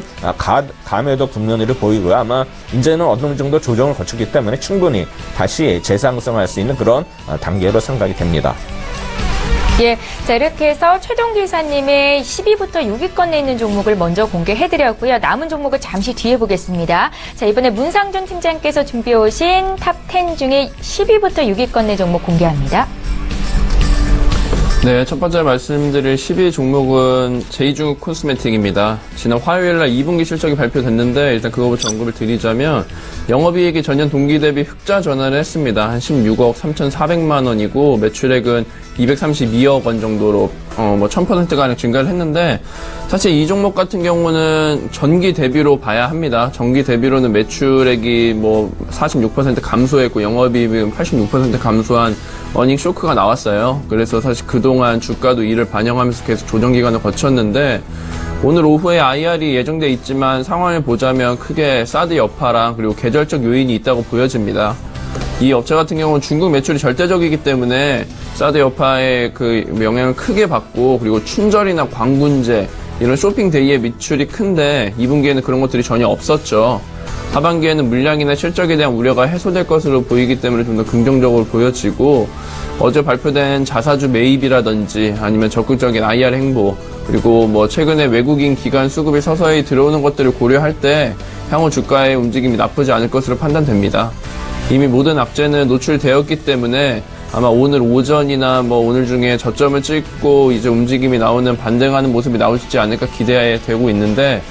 감에도 국면을 보이고요. 아마 이제는 어느 정도 조정을 거쳤기 때문에 충분히 다시 재상승할 수 있는 그런 단계로 생각이 됩니다. 예, 자, 이렇게 해서 최동 기사님의 10위부터 6위권에 있는 종목을 먼저 공개해드렸고요. 남은 종목을 잠시 뒤에 보겠습니다. 자, 이번에 문상준 팀장께서 준비해오신 탑 10 중에 10위부터 6위권 내 종목 공개합니다. 네, 첫 번째 말씀드릴 12 종목은 제이중국 코스메틱입니다. 지난 화요일날 2분기 실적이 발표됐는데 일단 그거부터 언급을 드리자면 영업이익이 전년 동기 대비 흑자 전환을 했습니다. 한 16억 3,400만 원이고 매출액은 232억 원 정도로 1000%가량 증가를 했는데 사실 이 종목 같은 경우는 전기 대비로 봐야 합니다. 전기 대비로는 매출액이 46% 감소했고 영업이익은 86% 감소한 어닝 쇼크가 나왔어요. 그래서 사실 그동안 주가도 이를 반영하면서 계속 조정 기간을 거쳤는데 오늘 오후에 IR이 예정돼 있지만 상황을 보자면 크게 사드 여파랑 그리고 계절적 요인이 있다고 보여집니다. 이 업체 같은 경우는 중국 매출이 절대적이기 때문에 사드 여파의 그 영향을 크게 받고 그리고 춘절이나 광군제 이런 쇼핑데이의 매출이 큰데 2분기에는 그런 것들이 전혀 없었죠. 하반기에는 물량이나 실적에 대한 우려가 해소될 것으로 보이기 때문에 좀 더 긍정적으로 보여지고 어제 발표된 자사주 매입이라든지 아니면 적극적인 IR 행보 그리고 최근에 외국인 기관 수급이 서서히 들어오는 것들을 고려할 때 향후 주가의 움직임이 나쁘지 않을 것으로 판단됩니다. 이미 모든 악재는 노출되었기 때문에 아마 오늘 오전이나 오늘 중에 저점을 찍고 이제 움직임이 나오는 반등하는 모습이 나오지 않을까 기대되고 있는데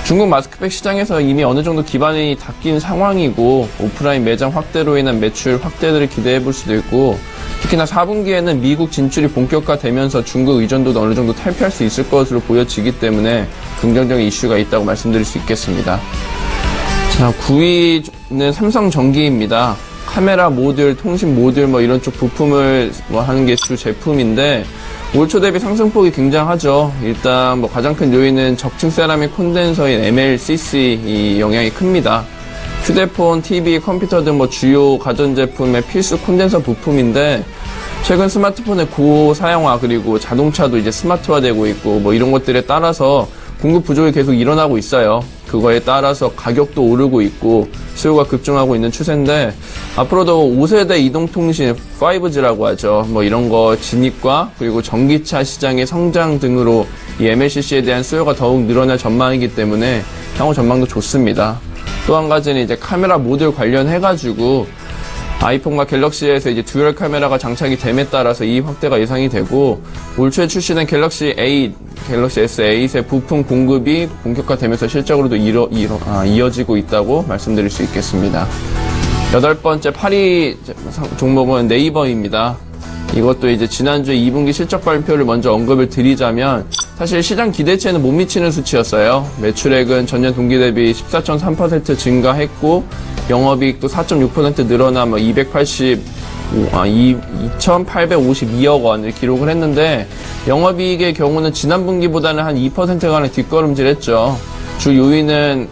중국 마스크팩 시장에서 이미 어느 정도 기반이 닦인 상황이고 오프라인 매장 확대로 인한 매출 확대들을 기대해 볼 수도 있고 특히나 4분기에는 미국 진출이 본격화되면서 중국 의존도도 어느 정도 탈피할 수 있을 것으로 보여지기 때문에 긍정적인 이슈가 있다고 말씀드릴 수 있겠습니다. 자, 9위는 삼성전기입니다. 카메라 모듈, 통신 모듈 이런 쪽 부품을 하는 게 주 제품인데 올 초 대비 상승폭이 굉장하죠. 일단 가장 큰 요인은 적층 세라믹 콘덴서인 MLCC 이 영향이 큽니다. 휴대폰, TV, 컴퓨터 등 주요 가전제품의 필수 콘덴서 부품인데 최근 스마트폰의 고사양화 그리고 자동차도 이제 스마트화되고 있고 이런 것들에 따라서 공급 부족이 계속 일어나고 있어요. 그거에 따라서 가격도 오르고 있고 수요가 급증하고 있는 추세인데 앞으로도 5세대 이동통신 5G라고 하죠. 이런 거 진입과 그리고 전기차 시장의 성장 등으로 이 MLCC에 대한 수요가 더욱 늘어날 전망이기 때문에 향후 전망도 좋습니다. 또 한 가지는 이제 카메라 모듈 관련해가지고 아이폰과 갤럭시에서 이제 듀얼 카메라가 장착이 됨에 따라서 이익 확대가 예상이 되고 올 초에 출시된 갤럭시 S8의 부품 공급이 본격화되면서 실적으로도 이어지고 있다고 말씀드릴 수 있겠습니다. 8번째 8위 종목은 네이버입니다. 이것도 이제 지난주에 2분기 실적 발표를 먼저 언급을 드리자면 사실 시장 기대치에는 못 미치는 수치였어요. 매출액은 전년 동기 대비 14.3% 증가했고 영업이익도 4.6% 늘어나 2,852억 원을 기록을 했는데 영업이익의 경우는 지난 분기보다는 한 2%가량 뒷걸음질했죠.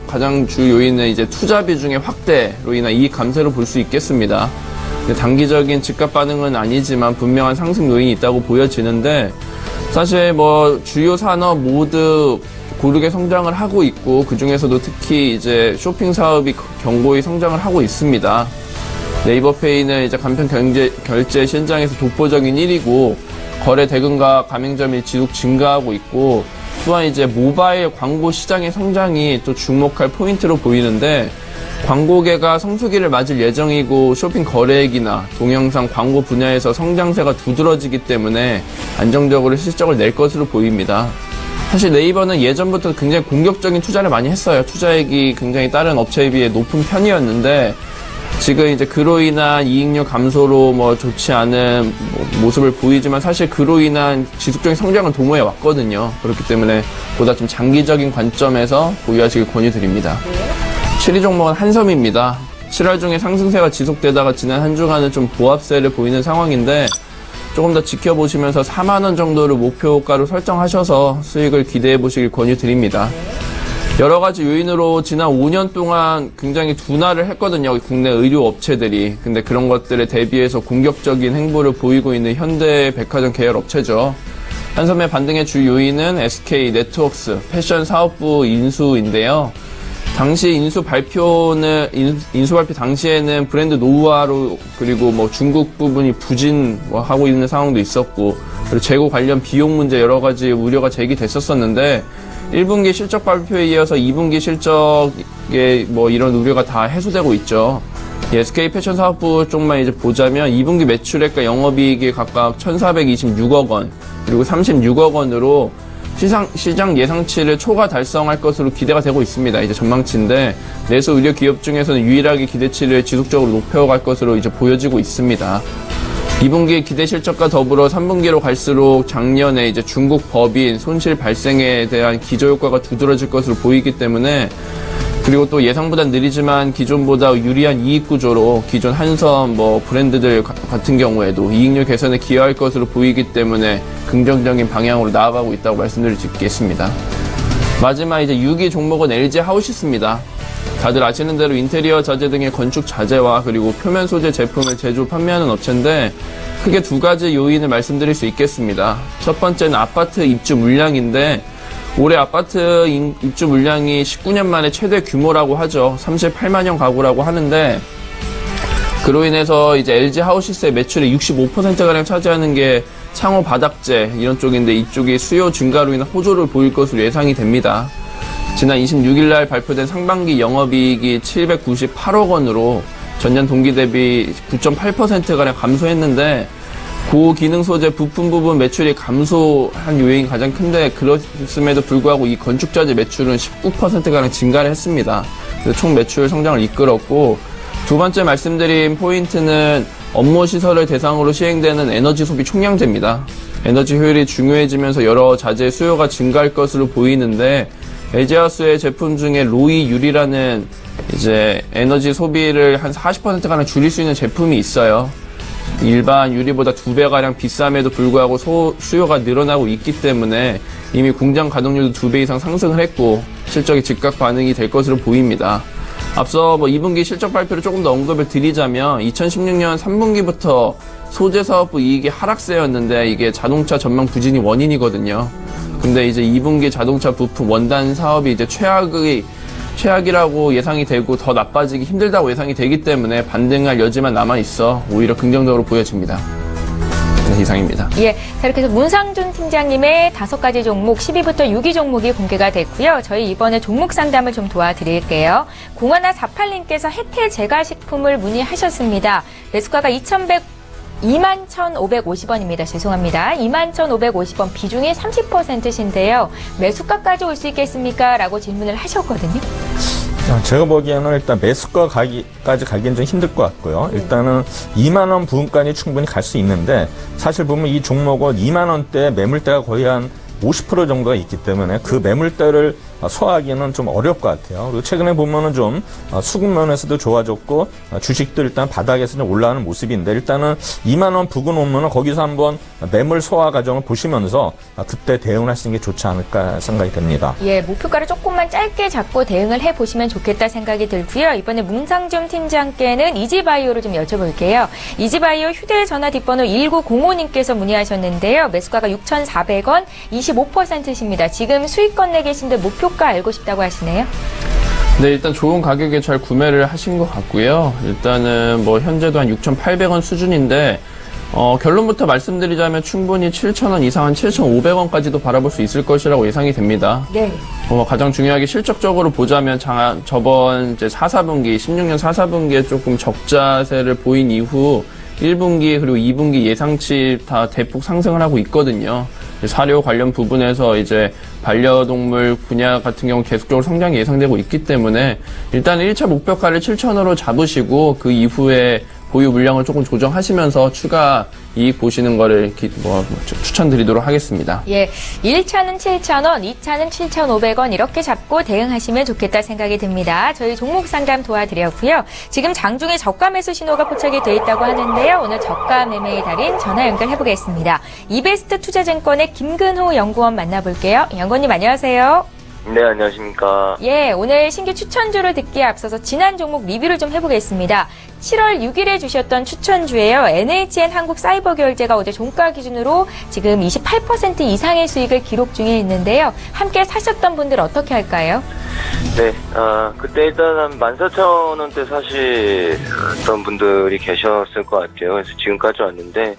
가장 주 요인은 이제 투자 비중의 확대로 인한 이익 감소로 볼 수 있겠습니다. 단기적인 집값 반응은 아니지만 분명한 상승 요인이 있다고 보여지는데 사실 주요 산업 모두 고르게 성장을 하고 있고 그 중에서도 특히 이제 쇼핑 사업이 견고히 성장을 하고 있습니다. 네이버페이는 이제 간편 결제 시장에서 독보적인 1위고 거래 대금과 가맹점이 지속 증가하고 있고 또한 이제 모바일 광고 시장의 성장이 또 주목할 포인트로 보이는데 광고계가 성수기를 맞을 예정이고 쇼핑 거래액이나 동영상 광고 분야에서 성장세가 두드러지기 때문에 안정적으로 실적을 낼 것으로 보입니다. 사실 네이버는 예전부터 굉장히 공격적인 투자를 많이 했어요. 투자액이 굉장히 다른 업체에 비해 높은 편이었는데 지금 이제 그로 인한 이익률 감소로 좋지 않은 모습을 보이지만 사실 그로 인한 지속적인 성장은 도모해 왔거든요. 그렇기 때문에 보다 좀 장기적인 관점에서 보유하시길 권유드립니다. 7위 종목은 한섬입니다. 7월 중에 상승세가 지속되다가 지난 한 주간은 좀 보합세를 보이는 상황인데 조금 더 지켜보시면서 4만원 정도를 목표가로 설정하셔서 수익을 기대해 보시길 권유드립니다. 여러 가지 요인으로 지난 5년 동안 굉장히 둔화를 했거든요. 국내 의류 업체들이. 근데 그런 것들에 대비해서 공격적인 행보를 보이고 있는 현대백화점 계열 업체죠. 한섬의 반등의 주 요인은 SK 네트워크스 패션 사업부 인수인데요. 당시 인수 발표 당시에는 브랜드 노후화로 그리고 중국 부분이 부진하고 있는 상황도 있었고 그리고 재고 관련 비용 문제 여러 가지 우려가 제기됐었는데 1분기 실적 발표에 이어서 2분기 실적에 이런 우려가 다 해소되고 있죠. 이 SK 패션 사업부 쪽만 이제 보자면 2분기 매출액과 영업이익이 각각 1,426억 원, 그리고 36억 원으로 시장 예상치를 초과 달성할 것으로 기대가 되고 있습니다. 이제 전망치인데 내수 의료 기업 중에서는 유일하게 기대치를 지속적으로 높여갈 것으로 이제 보여지고 있습니다. 2분기 기대 실적과 더불어 3분기로 갈수록 작년에 이제 중국 법인 손실 발생에 대한 기저효과가 두드러질 것으로 보이기 때문에, 그리고 또 예상보다 느리지만 기존보다 유리한 이익 구조로 기존 한섬 브랜드들 같은 경우에도 이익률 개선에 기여할 것으로 보이기 때문에 긍정적인 방향으로 나아가고 있다고 말씀드릴 수 있겠습니다. 마지막 이제 6위 종목은 LG 하우시스입니다. 다들 아시는 대로 인테리어 자재 등의 건축 자재와 그리고 표면 소재 제품을 제조 판매하는 업체인데, 크게 두 가지 요인을 말씀드릴 수 있겠습니다. 첫 번째는 아파트 입주 물량인데, 올해 아파트 입주 물량이 19년 만에 최대 규모라고 하죠. 38만형 가구라고 하는데, 그로 인해서 이제 LG 하우시스의 매출의 65%가량 차지하는 게 창호 바닥재 이런 쪽인데, 이쪽이 수요 증가로 인한 호조를 보일 것으로 예상이 됩니다. 지난 26일 날 발표된 상반기 영업이익이 798억 원으로 전년 동기 대비 9.8%가량 감소했는데, 고기능 소재 부품 부분 매출이 감소한 요인이 가장 큰데, 그렇음에도 불구하고 이 건축자재 매출은 19%가량 증가를 했습니다. 그래서 총 매출 성장을 이끌었고, 두 번째 말씀드린 포인트는 업무 시설을 대상으로 시행되는 에너지 소비 총량제입니다. 에너지 효율이 중요해지면서 여러 자재 수요가 증가할 것으로 보이는데, LG하우스의 제품 중에 로이 유리라는 이제 에너지 소비를 한 40%가량 줄일 수 있는 제품이 있어요. 일반 유리보다 2배가량 비쌈에도 불구하고 수요가 늘어나고 있기 때문에 이미 공장 가동률도 2배 이상 상승을 했고 실적이 즉각 반응이 될 것으로 보입니다. 앞서 2분기 실적 발표를 조금 더 언급을 드리자면 2016년 3분기부터 소재 사업부 이익이 하락세였는데, 이게 자동차 전망 부진이 원인이거든요. 근데 이제 2분기 자동차 부품 원단 사업이 이제 최악이라고 예상이 되고 더 나빠지기 힘들다고 예상이 되기 때문에 반등할 여지만 남아있어 오히려 긍정적으로 보여집니다. 네, 이상입니다. 예, 자, 이렇게 해서 문상준 팀장님의 5가지 종목 10위부터 6위 종목이 공개가 됐고요. 저희 이번에 종목 상담을 좀 도와드릴게요. 0148님께서 혜태 제과식품을 문의하셨습니다. 매수가가 21,550원입니다. 죄송합니다. 21,550원, 비중이 30%신데요. 매수가까지 올 수 있겠습니까? 라고 질문을 하셨거든요. 제가 보기에는 일단 매수가까지 가기엔 좀 힘들 것 같고요. 일단은 2만 원 부근까지 충분히 갈 수 있는데, 사실 보면 이 종목은 2만 원대 매물대가 거의 한 50% 정도가 있기 때문에 그 매물대를 소화하기는 좀 어려울 것 같아요. 그리고 최근에 보면은 좀 수급면에서도 좋아졌고 주식도 일단 바닥에서 좀 올라가는 모습인데, 일단은 2만 원 부근 오면은 거기서 한번 매물 소화 과정을 보시면서 그때 대응을 하시는 게 좋지 않을까 생각이 됩니다. 예, 목표가를 조금만 짧게 잡고 대응을 해보시면 좋겠다 생각이 들고요. 이번에 문상준 팀장께는 이지바이오를 좀 여쭤볼게요. 이지바이오 휴대전화 뒷번호 1905님께서 문의하셨는데요. 매수가가 6,400원, 25%십니다. 지금 수익권 내 계신데 목표가 알고 싶다고 하시네요. 네, 일단 좋은 가격에 잘 구매를 하신 것 같고요. 일단은 현재도 한 6,800원 수준인데, 결론부터 말씀드리자면 충분히 7,000원 이상 한 7,500원까지도 바라볼 수 있을 것이라고 예상이 됩니다. 네. 가장 중요하게 실적적으로 보자면 저번 이제 16년 4,4분기에 조금 적자세를 보인 이후 1분기 그리고 2분기 예상치 다 대폭 상승을 하고 있거든요. 사료 관련 부분에서 이제 반려동물 분야 같은 경우 계속적으로 성장이 예상되고 있기 때문에 일단 1차 목표가를 7,000원으로 잡으시고 그 이후에 보유 물량을 조금 조정하시면서 추가 이익 보시는 거를 추천드리도록 하겠습니다. 예, 1차는 7,000원, 2차는 7,500원 이렇게 잡고 대응하시면 좋겠다 생각이 듭니다. 저희 종목 상담 도와드렸고요. 지금 장중에 저가 매수 신호가 포착이 돼 있다고 하는데요. 오늘 저가 매매의 달인 전화 연결해 보겠습니다. 이베스트 투자증권의 김근호 연구원 만나볼게요. 연구원님 안녕하세요. 네, 안녕하십니까. 예, 오늘 신규 추천주를 듣기에 앞서서 지난 종목 리뷰를 좀 해보겠습니다. 7월 6일에 주셨던 추천주예요. NHN 한국사이버결제가 어제 종가 기준으로 지금 28% 이상의 수익을 기록 중에 있는데요. 함께 사셨던 분들 어떻게 할까요? 네, 그때 일단 한 14,000원대 사셨던 분들이 계셨을 것 같아요. 그래서 지금까지 왔는데,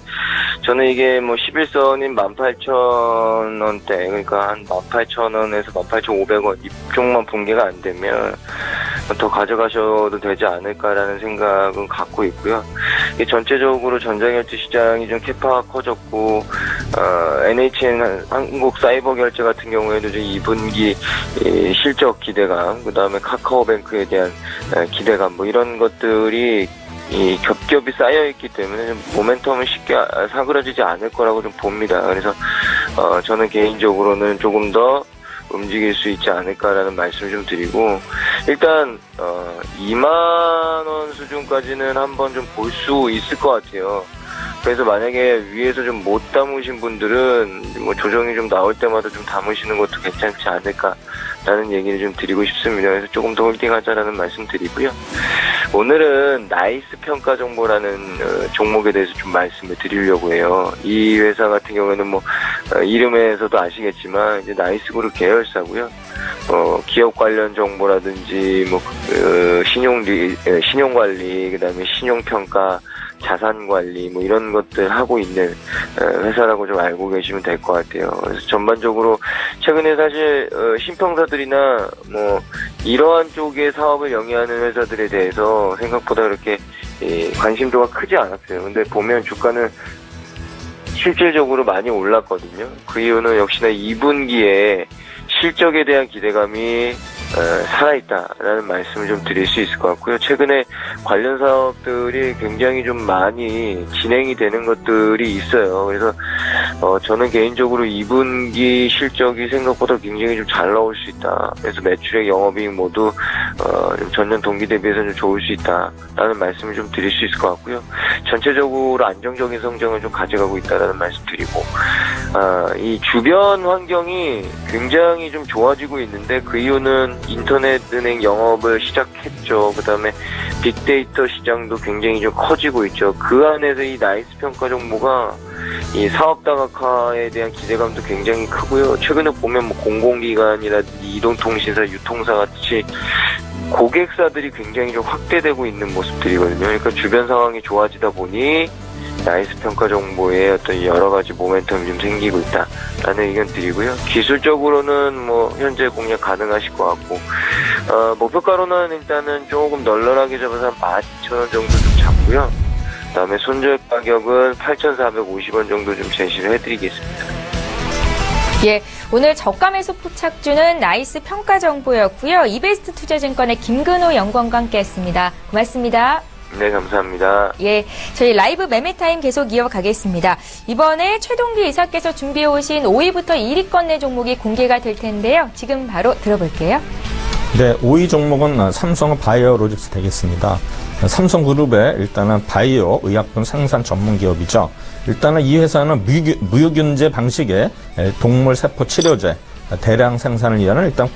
저는 이게 11선인 18,000원대, 그러니까 한 18,000원에서 18,500원 이쪽만 붕괴가 안 되면, 더 가져가셔도 되지 않을까라는 생각은 갖고 있고요. 전체적으로 전자결제 시장이 좀 캐파가 커졌고 NHN 한국사이버결제 같은 경우에도 좀 2분기 실적 기대감, 그 다음에 카카오뱅크에 대한 기대감 뭐 이런 것들이 이 겹겹이 쌓여있기 때문에 좀 모멘텀은 쉽게 사그라지지 않을 거라고 좀 봅니다. 그래서 저는 개인적으로는 조금 더 움직일 수 있지 않을까라는 말씀을 좀 드리고, 일단 2만원 수준까지는 한번 좀 볼 수 있을 것 같아요. 그래서 만약에 위에서 좀 못 담으신 분들은 뭐 조정이 좀 나올 때마다 좀 담으시는 것도 괜찮지 않을까라는 얘기를 좀 드리고 싶습니다. 그래서 조금 더 홀딩하자라는 말씀 드리고요. 오늘은 나이스 평가 정보라는 종목에 대해서 좀 말씀을 드리려고 해요. 이 회사 같은 경우에는 뭐 이름에서도 아시겠지만 이제 나이스그룹 계열사고요. 기업 관련 정보라든지 뭐 신용관리, 그다음에 신용평가, 자산관리 뭐 이런 것들 하고 있는 회사라고 좀 알고 계시면 될 것 같아요. 그래서 전반적으로 최근에 사실 신평사들이나 뭐 이러한 쪽의 사업을 영위하는 회사들에 대해서 생각보다 그렇게 관심도가 크지 않았어요. 근데 보면 주가는 실질적으로 많이 올랐거든요. 그 이유는 역시나 2분기에 실적에 대한 기대감이 살아있다라는 말씀을 좀 드릴 수 있을 것 같고요. 최근에 관련 사업들이 굉장히 좀 많이 진행이 되는 것들이 있어요. 그래서 저는 개인적으로 2분기 실적이 생각보다 굉장히 좀 잘 나올 수 있다. 그래서 매출액, 영업이익 모두 전년 동기 대비해서 좀 좋을 수 있다라는 말씀을 좀 드릴 수 있을 것 같고요. 전체적으로 안정적인 성장을 좀 가져가고 있다라는 말씀 드리고, 이 주변 환경이 굉장히 좀 좋아지고 있는데 그 이유는 인터넷은행 영업을 시작했죠. 그 다음에 빅데이터 시장도 굉장히 좀 커지고 있죠. 그 안에서 이 나이스 평가 정보가 이 사업다각화에 대한 기대감도 굉장히 크고요. 최근에 보면 뭐 공공기관이라든지 이동통신사, 유통사 같이 고객사들이 굉장히 좀 확대되고 있는 모습들이거든요. 그러니까 주변 상황이 좋아지다 보니 나이스 평가 정보에 어떤 여러 가지 모멘텀이 좀 생기고 있다라는 의견 드리고요. 기술적으로는 뭐 현재 공략 가능하실 것 같고, 목표가로는 일단은 조금 널널하게 잡아서 한 12,000원 정도 좀 잡고요. 그 다음에 손절 가격은 8,450원 정도 좀 제시를 해드리겠습니다. 예, 오늘 저가매수 포착주는 나이스 평가 정보였고요. 이베스트 투자증권의 김근호 연구원과 함께했습니다. 고맙습니다. 네, 감사합니다. 예, 저희 라이브 매매타임 계속 이어가겠습니다. 이번에 최동기 이사께서 준비해 오신 5위부터 1위권 내 종목이 공개가 될 텐데요. 지금 바로 들어볼게요. 네, 5위 종목은 삼성 바이오로직스 되겠습니다. 삼성그룹의 일단은 바이오 의약품 생산 전문 기업이죠. 일단은 이 회사는 무유균제 방식의 동물 세포 치료제 대량 생산을 위한 일단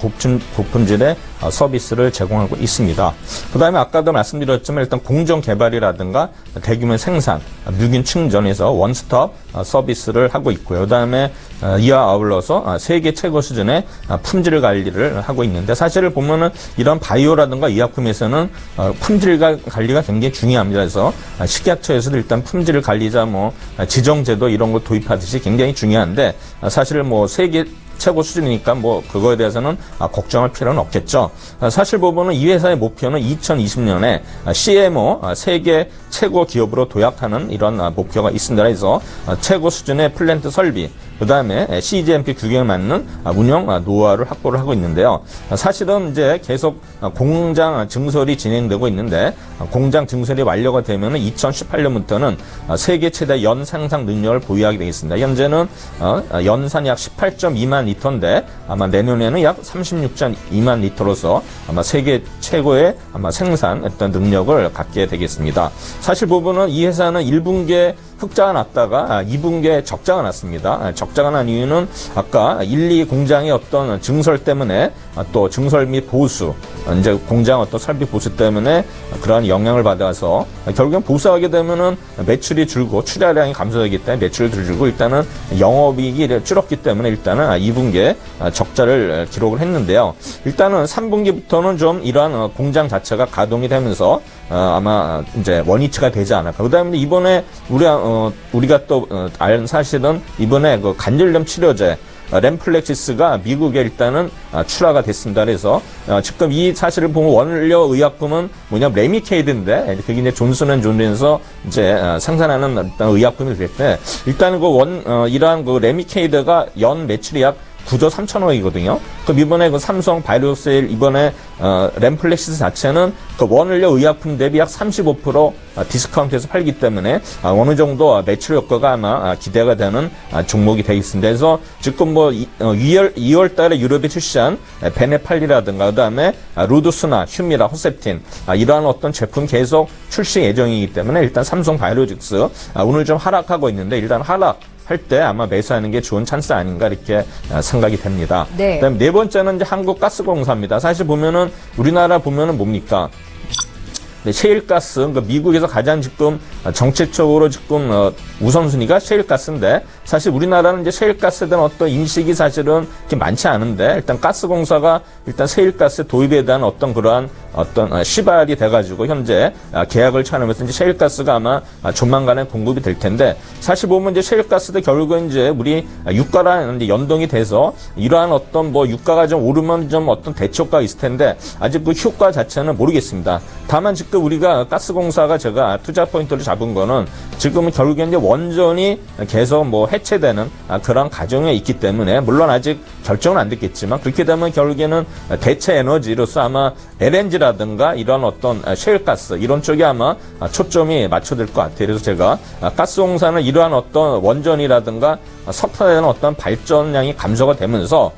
고품질의 서비스를 제공하고 있습니다. 그 다음에 아까도 말씀드렸지만 일단 공정 개발이라든가 대규모 생산, 뮤균 충전에서 원스톱 서비스를 하고 있고요. 그 다음에 이와 아울러서 세계 최고 수준의 품질 관리를 하고 있는데, 사실을 보면은 이런 바이오라든가 의약품에서는 품질 관리가 굉장히 중요합니다. 그래서 식약처에서도 일단 품질 관리자 지정제도 이런 거 도입하듯이 굉장히 중요한데, 사실 세계 최고 수준이니까 그거에 대해서는 걱정할 필요는 없겠죠. 사실 보면은 이 회사의 목표는 2020년에 CMO 세계 최고 기업으로 도약하는 이런 목표가 있습니다. 그래서 최고 수준의 플랜트 설비, 그 다음에 CGMP 규격에 맞는 운영 노하우를 확보를 하고 있는데요. 사실은 이제 계속 공장 증설이 진행되고 있는데, 공장 증설이 완료가 되면 2018년부터는 세계 최대 연 생산 능력을 보유하게 되겠습니다. 현재는 연산 약 18.2만 리터인데 아마 내년에는 약 36.2만 리터로서 아마 세계 최고의 생산 어떤 능력을 갖게 되겠습니다. 사실 보면은 이 회사는 1분기에 흑자가 났다가 2분기에 적자가 났습니다. 적자가 난 이유는 아까 1, 2 공장의 어떤 증설 때문에, 또 증설 및 보수, 이제 공장 어떤 설비 보수 때문에 그러한 영향을 받아서 결국엔 보수하게 되면은 매출이 줄고 출하량이 감소하기 때문에 매출이 줄고 일단은 영업이익이 줄었기 때문에 일단은 2분기에 적자를 기록을 했는데요. 일단은 3분기부터는 좀 이러한 공장 자체가 가동이 되면서 아마 이제 원위치가 되지 않을까. 그다음에 이번에 우리가 또 아는 사실은 이번에 그 관절염 치료제 램플렉시스가 미국에 일단은 출하가 됐습니다. 그래서 지금 이 사실을 보면 원료 의약품은 뭐냐면 레미케이드인데 그게 이제 존슨앤존슨에서 이제 생산하는 일단 의약품이 됐는데 일단은 이러한 그 레미케이드가 연 매출이 약 9조 3천억이거든요. 그럼 이번에 그 삼성 바이오셀 이번에 램플렉시스 자체는 그 원료 의약품 대비 약 35% 디스카운트해서 팔기 때문에 어느 정도 매출 효과가 아마 기대가 되는 종목이 되겠습니다. 그래서 지금 뭐 2월 달에 유럽에 출시한 베네팔리라든가 그다음에 루두스나 휴미라, 호셉틴 이러한 어떤 제품 계속 출시 예정이기 때문에 일단 삼성 바이오로직스 오늘 좀 하락하고 있는데 일단 하락 할 때 아마 매수하는 게 좋은 찬스 아닌가 이렇게 생각이 됩니다. 네. 그다음에 네 번째는 이제 한국가스공사입니다. 사실 보면은 우리나라 보면은 뭡니까? 셰일가스, 그러니까 미국에서 가장 지금 정책적으로 지금 우선순위가 셰일가스인데 사실 우리나라는 이제 셰일가스에 대한 어떤 인식이 사실은 그렇게 많지 않은데 일단 가스공사가 일단 셰일가스 도입에 대한 어떤 그러한 어떤 시발이 돼가지고 현재 계약을 차누면서 이제 셰일가스가 아마 조만간에 공급이 될 텐데 사실 보면 이제 셰일가스도 결국은 이제 우리 유가랑 이제 연동이 돼서 이러한 어떤 뭐 유가가 좀 오르면 좀 어떤 대처가 있을 텐데 아직 그 효과 자체는 모르겠습니다. 다만 지금 우리가 가스공사가 제가 투자 포인트를 잡은 거는 지금은 결국에 이제 원전이 계속 뭐 해체되는 그런 과정에 있기 때문에 물론 아직 결정은 안 됐겠지만 그렇게 되면 결국에는 대체 에너지로서 아마 LNG라든가 이런 어떤 셰일가스 이런 쪽에 아마 초점이 맞춰질 것 같아요. 그래서 제가 가스공사는 이러한 어떤 원전이라든가 석탄에 대한 어떤 발전량이 감소가 되면서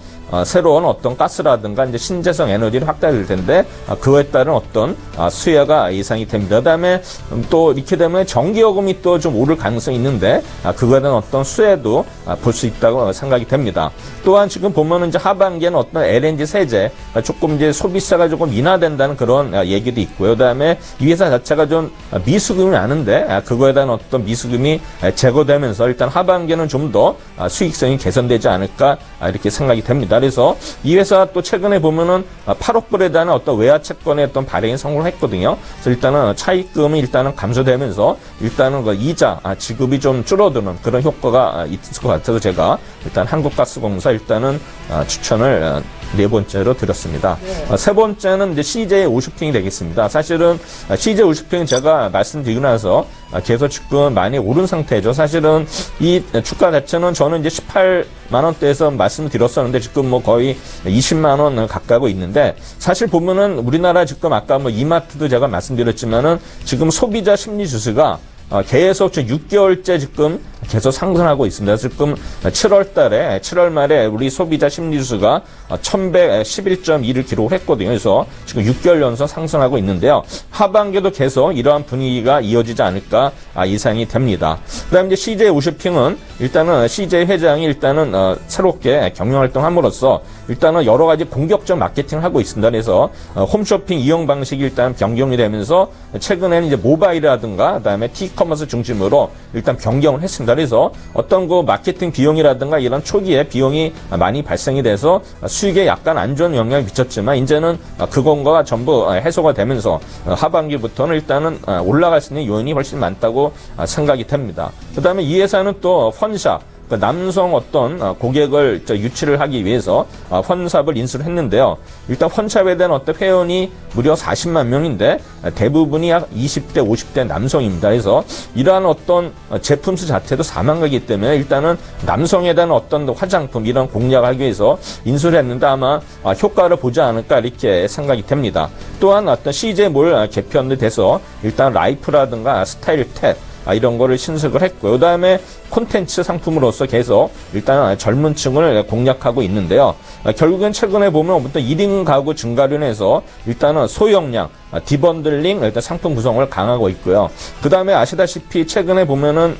새로운 어떤 가스라든가 이제 신재생 에너지를 확대될 텐데 그에 따른 어떤 수혜가 예상이 됩니다. 그다음에 또 이렇게 되면 전기요금이 또 좀 오를 가능성이 있는데 그거에 대한 어떤 수혜도 볼 수 있다고 생각이 됩니다. 또한 지금 보면은 이제 하반기에는 어떤 LNG 세제 조금 이제 소비세가 조금 인하된다는 그런 얘기도 있고요. 그다음에 이 회사 자체가 좀 미수금이 많은데 그거에 대한 어떤 미수금이 제거되면서 일단 하반기에는 좀 더 수익성이 개선되지 않을까 이렇게 생각이 됩니다. 그래서 이 회사 또 최근에 보면은 8억 불에 대한 어떤 외화 채권의 어떤 발행에 성공을 했거든요. 그래서 일단은 차입금이 일단은 감소되면서 일단은 그 이자 지급이 좀 줄어드는 그런 효과가 있을 것 같아서 제가 일단 한국가스공사 일단은 추천을 네 번째로 드렸습니다. 네. 세 번째는 이제 CJ 오쇼핑이 되겠습니다. 사실은 CJ 오쇼핑은 제가 말씀드리고 나서 계속 지금 많이 오른 상태죠. 사실은 이 주가 자체는 저는 이제 18만 원대에서 말씀을 드렸었는데 지금 뭐 거의 20만 원 가까이고 있는데 사실 보면은 우리나라 지금 아까 뭐 이마트도 제가 말씀드렸지만은 지금 소비자 심리 지수가 계속 6개월째 지금 계속 상승하고 있습니다. 지금 7월 말에 우리 소비자 심리지수가 1111.2를 기록을 했거든요. 그래서 지금 6개월 연속 상승하고 있는데요. 하반기도 계속 이러한 분위기가 이어지지 않을까 예상이 됩니다. 그 다음에 이제 CJ 오쇼핑은 일단은 CJ 회장이 일단은 새롭게 경영활동 함으로써 일단은 여러 가지 공격적 마케팅을 하고 있습니다. 그래서 홈쇼핑 이용 방식이 일단 변경이 되면서 최근에는 이제 모바일이라든가 그다음에 티커머스 중심으로 일단 변경을 했습니다. 그래서 어떤 그 마케팅 비용이라든가 이런 초기에 비용이 많이 발생이 돼서 수익에 약간 안 좋은 영향을 미쳤지만 이제는 그건가 전부 해소가 되면서 하반기부터는 일단은 올라갈 수 있는 요인이 훨씬 많다고 생각이 됩니다. 그다음에 이 회사는 또 펀샵 남성 어떤 고객을 유치를 하기 위해서 펀샵을 인수를 했는데요. 일단 펀샵에 대한 어떤 회원이 무려 40만 명인데 대부분이 약 20대, 50대 남성입니다. 그래서 이러한 어떤 제품 수 자체도 사망가기 때문에 일단은 남성에 대한 어떤 화장품 이런 공략을 하기 위해서 인수를 했는데 아마 효과를 보지 않을까 이렇게 생각이 됩니다. 또한 어떤 CJ몰 개편도 돼서 일단 라이프라든가 스타일탭 이런 거를 신석을 했고요. 그 다음에 콘텐츠 상품으로서 계속 일단 젊은 층을 공략하고 있는데요. 결국엔 최근에 보면 어떤 1인 가구 증가로 인해서 일단은 소형량, 디번들링 일단 상품 구성을 강화하고 있고요. 그 다음에 아시다시피 최근에 보면은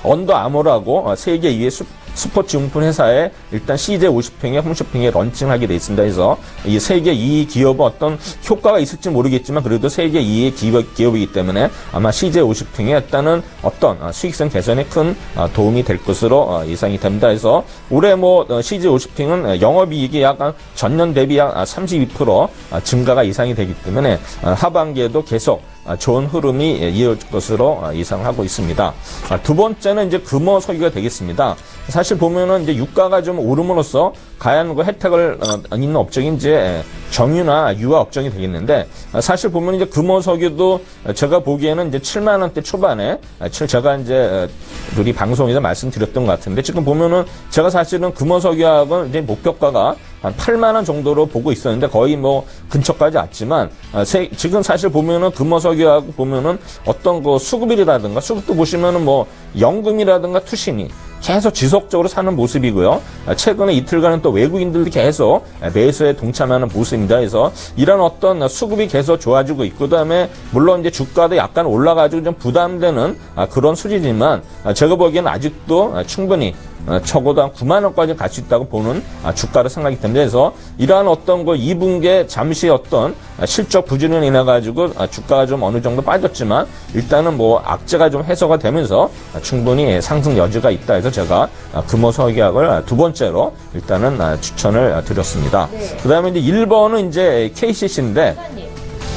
언더 아머라고 세계 2위 스포츠 용품 회사에 일단 CJ 오쇼핑에 홈쇼핑에 런칭하게 돼 있습니다. 그래서 이 세계 2위 기업은 어떤 효과가 있을지 모르겠지만 그래도 세계 2위 기업이기 때문에 아마 CJ 오쇼핑에 일단은 어떤 수익성 개선에 큰 도움이 될 것으로 예상이 됩니다. 그래서 올해 뭐 CJ 오쇼핑은 영업이익이 약 전년 대비 약 32% 증가가 예상이 되기 때문에 하반기에도 계속 좋은 흐름이 이어질 것으로 예상하고 있습니다. 두 번째는 이제 금호석유가 되겠습니다. 사실 보면은 이제 유가가 좀 오름으로써 가한 그 혜택을 있는 업종이 이제 정유나 유화 업종이 되겠는데, 사실 보면 이제 금호석유도 제가 보기에는 이제 7만 원대 초반에 제가 이제 우리 방송에서 말씀드렸던 것 같은데, 지금 보면은 제가 사실은 금호석유하고 이제 목표가가 한 8만 원 정도로 보고 있었는데 거의 뭐 근처까지 왔지만, 지금 사실 보면은 금호석유하고 보면은 어떤 그 수급이라든가 수급도 보시면은 뭐 연금이라든가 투신이 계속 지속적으로 사는 모습이고요. 최근에 이틀간은 또 외국인들도 계속 매수에 동참하는 모습입니다. 그래서 이런 어떤 수급이 계속 좋아지고 있고, 그다음에 물론 이제 주가도 약간 올라가지고 좀 부담되는 그런 수준이지만, 제가 보기에는 아직도 충분히 적어도 한 9만 원까지 갈 수 있다고 보는 주가를 생각이 됩니다. 그래서 이러한 어떤 그 2분기에 잠시 어떤 실적 부진으로 인해 가지고 주가가 좀 어느 정도 빠졌지만, 일단은 뭐 악재가 좀 해소가 되면서 충분히 상승 여지가 있다 해서 제가 금호석유학을 두 번째로 일단은 추천을 드렸습니다. 네. 그다음에 이제 1번은 이제 KCC인데,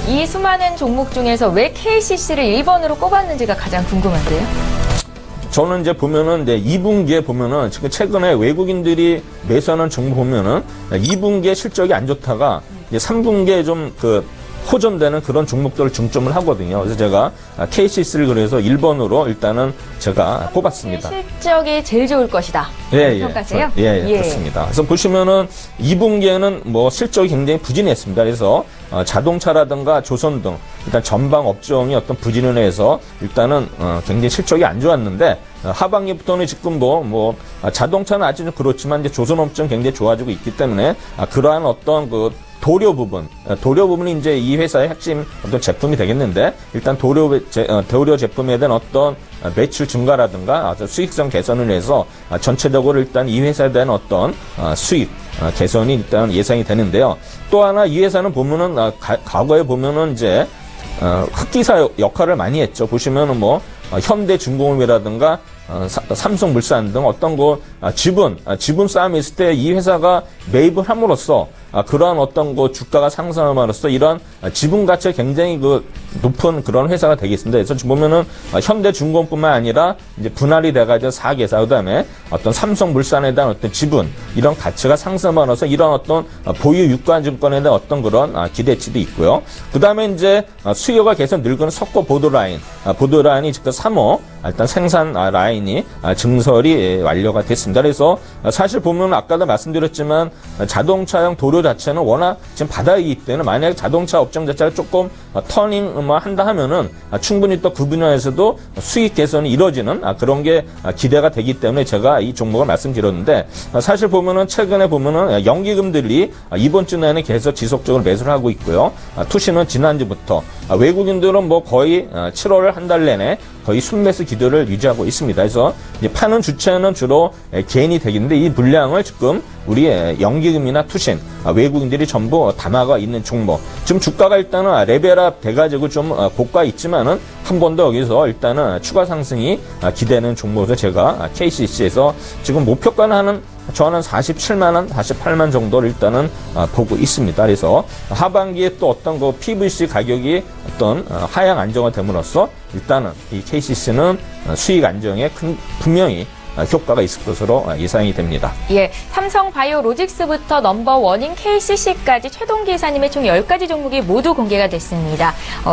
이 수많은 종목 중에서 왜 KCC를 1번으로 꼽았는지가 가장 궁금한데요. 저는 이제 보면은 이제 2분기에 보면은 지금 최근에 외국인들이 매수하는 종목 보면은 2분기에 실적이 안 좋다가 이제 3분기에 좀 호전되는 그런 종목들을 중점을 하거든요. 그래서 제가 KCC를 그래서 1번으로 일단은 제가 꼽았습니다. 실적이 제일 좋을 것이다. 평가세요? 예, 그렇습니다. 그래서 보시면은 2분기에는 뭐 실적이 굉장히 부진했습니다. 그래서 자동차라든가 조선 등 일단 전방 업종이 어떤 부진을 해서 일단은 굉장히 실적이 안 좋았는데, 하반기부터는 지금 자동차는 아직 좀 그렇지만 이제 조선 업종 굉장히 좋아지고 있기 때문에 그러한 어떤 그 도료 부분이 이제 이 회사의 핵심 어떤 제품이 되겠는데, 일단 도료 제품에 대한 어떤 매출 증가라든가 수익성 개선을 해서 전체적으로 일단 이 회사에 대한 어떤 수익 개선이 일단 예상이 되는데요. 또 하나 이 회사는 보면은 과거에 보면은 이제 흑기사 역할을 많이 했죠. 보시면은 현대중공업이라든가 삼성물산 등 어떤 지분 싸움이 있을 때 이 회사가 매입을 함으로써 그러한 어떤 주가가 상승함으로써 이러한 지분 가치가 굉장히 높은 그런 회사가 되겠습니다. 그래서 지금 보면은 현대중공업뿐만 아니라 이제 분할이 돼가지고 4개사, 그다음에 어떤 삼성물산에 대한 어떤 지분 이런 가치가 상승함으로써 이런 어떤 보유 유가증권에 대한 어떤 그런 기대치도 있고요. 그다음에 이제 수요가 계속 늘고는 석고 보드라인이 지금 3호 일단 생산 라인이 증설이 완료가 됐습니다. 그래서 사실 보면 아까도 말씀드렸지만 자동차용 도료 자체는 워낙 지금 바닥이기 때문에 만약에 자동차 업종 자체가 조금 터닝 한다 하면은 충분히 또 그 분야에서도 수익 개선이 이루어지는 그런 게 기대가 되기 때문에 제가 이 종목을 말씀드렸는데, 사실 보면은 최근에 보면은 연기금들이 이번 주 내내 계속 지속적으로 매수를 하고 있고요. 투시는 지난주부터 외국인들은 거의 7월 한 달 내내 거의 순매수 기조를 유지하고 있습니다. 그래서 이제 파는 주체는 주로 개인이 되겠는데, 이 물량을 지금 우리 연기금이나 투신 외국인들이 전부 담아가 있는 종목. 지금 주가가 일단은 레벨업 돼가지고 좀 고가 있지만은 한 번 더 여기서 일단은 추가 상승이 기대되는 종목에서 제가 KCC에서 지금 목표가는 저는 47만 원, 48만 정도를 일단은 보고 있습니다. 그래서 하반기에 또 어떤 PVC 가격이 어떤 하향 안정화 됨으로써 일단은 이 KCC는 수익 안정에 분명히 효과가 있을 것으로 예상이 됩니다. 예, 삼성바이오로직스부터 넘버원인 KCC까지 최동기 이사님의 총 10가지 종목이 모두 공개가 됐습니다.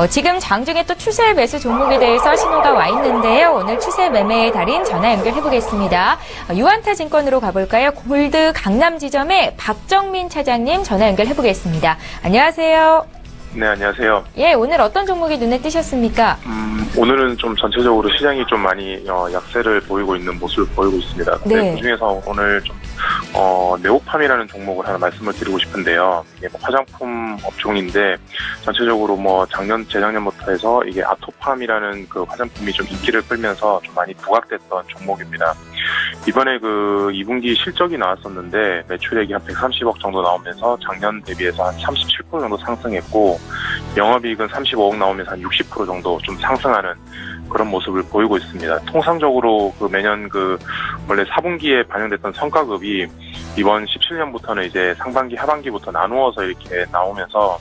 지금 장중에 또 추세 매수 종목에 대해서 신호가 와 있는데요. 오늘 추세 매매의 달인 전화 연결해보겠습니다. 유한타증권으로 가볼까요? 골드 강남지점의 박정민 차장님 전화 연결해보겠습니다. 안녕하세요. 네, 안녕하세요. 예, 오늘 어떤 종목이 눈에 띄셨습니까? 오늘은 좀 전체적으로 시장이 좀 많이 약세를 보이고 있는 모습을 보이고 있습니다. 근데 네. 그중에서 오늘 좀 네오팜이라는 종목을 하나 말씀을 드리고 싶은데요. 이게 화장품 업종인데 전체적으로 재작년부터 해서 이게 아토팜이라는 그 화장품이 좀 인기를 끌면서 좀 많이 부각됐던 종목입니다. 이번에 2분기 실적이 나왔었는데 매출액이 한 130억 정도 나오면서 작년 대비해서 한 37% 정도 상승했고, 영업이익은 35억 나오면서 한 60% 정도 좀 상승하는 그런 모습을 보이고 있습니다. 통상적으로 매년 원래 4분기에 반영됐던 성과급이 이번 17년부터는 이제 상반기, 하반기부터 나누어서 이렇게 나오면서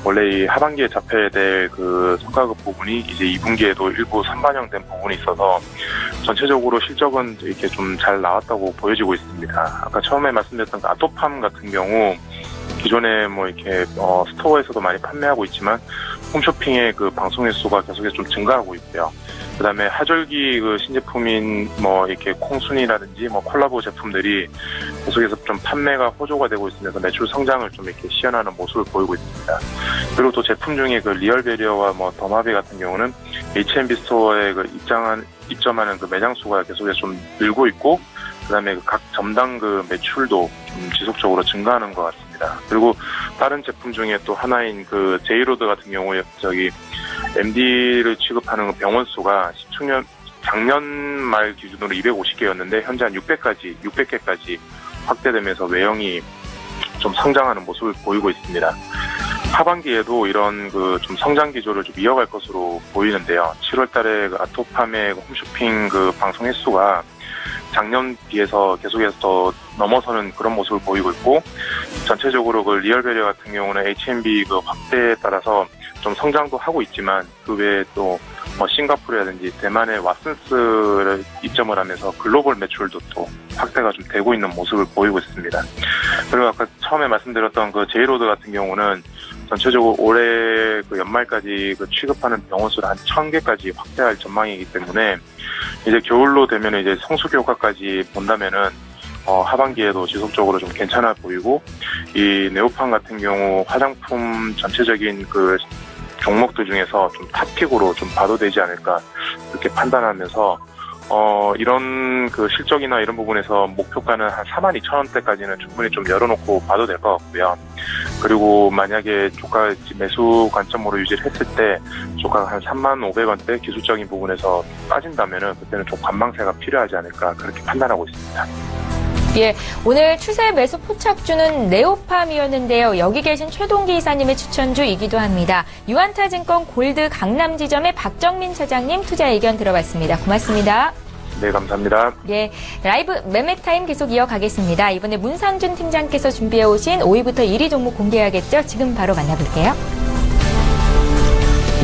원래 이 하반기에 잡혀야 될 그 성과급 부분이 이제 2분기에도 일부 선반영된 부분이 있어서 전체적으로 실적은 이렇게 좀 잘 나왔다고 보여지고 있습니다. 아까 처음에 말씀드렸던 그 아토팜 같은 경우 기존에 뭐 이렇게 스토어에서도 많이 판매하고 있지만 홈쇼핑의 그 방송 횟수가 계속해서 좀 증가하고 있고요. 그다음에 하절기 그 신제품인 뭐 이렇게 콩순이라든지 뭐 콜라보 제품들이 계속해서 좀 판매가 호조가 되고 있으면서 매출 성장을 좀 이렇게 시현하는 모습을 보이고 있습니다. 그리고 또 제품 중에 그 리얼베리어와 뭐 더마베 같은 경우는 H&B 스토어에 그 입점하는 그 매장 수가 계속해서 좀 늘고 있고, 그다음에 그 각 점당 그 매출도 좀 지속적으로 증가하는 것 같습니다. 그리고 다른 제품 중에 또 하나인 그 제이로드 같은 경우에 MD를 취급하는 병원 수가 작년 말 기준으로 250개였는데 현재 한 600개까지 확대되면서 외형이 좀 성장하는 모습을 보이고 있습니다. 하반기에도 이런 그 좀 성장 기조를 좀 이어갈 것으로 보이는데요. 7월 달에 그 아토팜의 홈쇼핑 그 방송 횟수가 작년 비해서 계속해서 더 넘어서는 그런 모습을 보이고 있고, 전체적으로 그 리얼베리어 같은 경우는 H&B 그 확대에 따라서 좀 성장도 하고 있지만 그 외에 또 뭐 싱가포르라든지 대만의 왓슨스를 입점을 하면서 글로벌 매출도 또 확대가 좀 되고 있는 모습을 보이고 있습니다. 그리고 아까 처음에 말씀드렸던 그 제이로드 같은 경우는 전체적으로 올해 그 연말까지 그 취급하는 병원 수를 한 1000개까지 확대할 전망이기 때문에 이제 겨울로 되면 이제 성수기 효과까지 본다면은 하반기에도 지속적으로 좀 괜찮아 보이고, 이 네오팜 같은 경우 화장품 전체적인 그 종목들 중에서 좀 탑픽으로 좀 봐도 되지 않을까 그렇게 판단하면서 이런 그 실적이나 이런 부분에서 목표가는 한 42,000원대까지는 충분히 좀 열어놓고 봐도 될 것 같고요. 그리고 만약에 주가 매수 관점으로 유지를 했을 때 주가가 한 35,000원대 기술적인 부분에서 빠진다면은 그때는 좀 관망세가 필요하지 않을까 그렇게 판단하고 있습니다. 예, 오늘 추세 매수 포착주는 네오팜이었는데요. 여기 계신 최동기 이사님의 추천주이기도 합니다. 유한타증권 골드 강남지점의 박정민 차장님 투자 의견 들어봤습니다. 고맙습니다. 네, 감사합니다. 예, 라이브 매매타임 계속 이어가겠습니다. 이번에 문상준 팀장께서 준비해 오신 5위부터 1위 종목 공개하겠죠? 지금 바로 만나볼게요.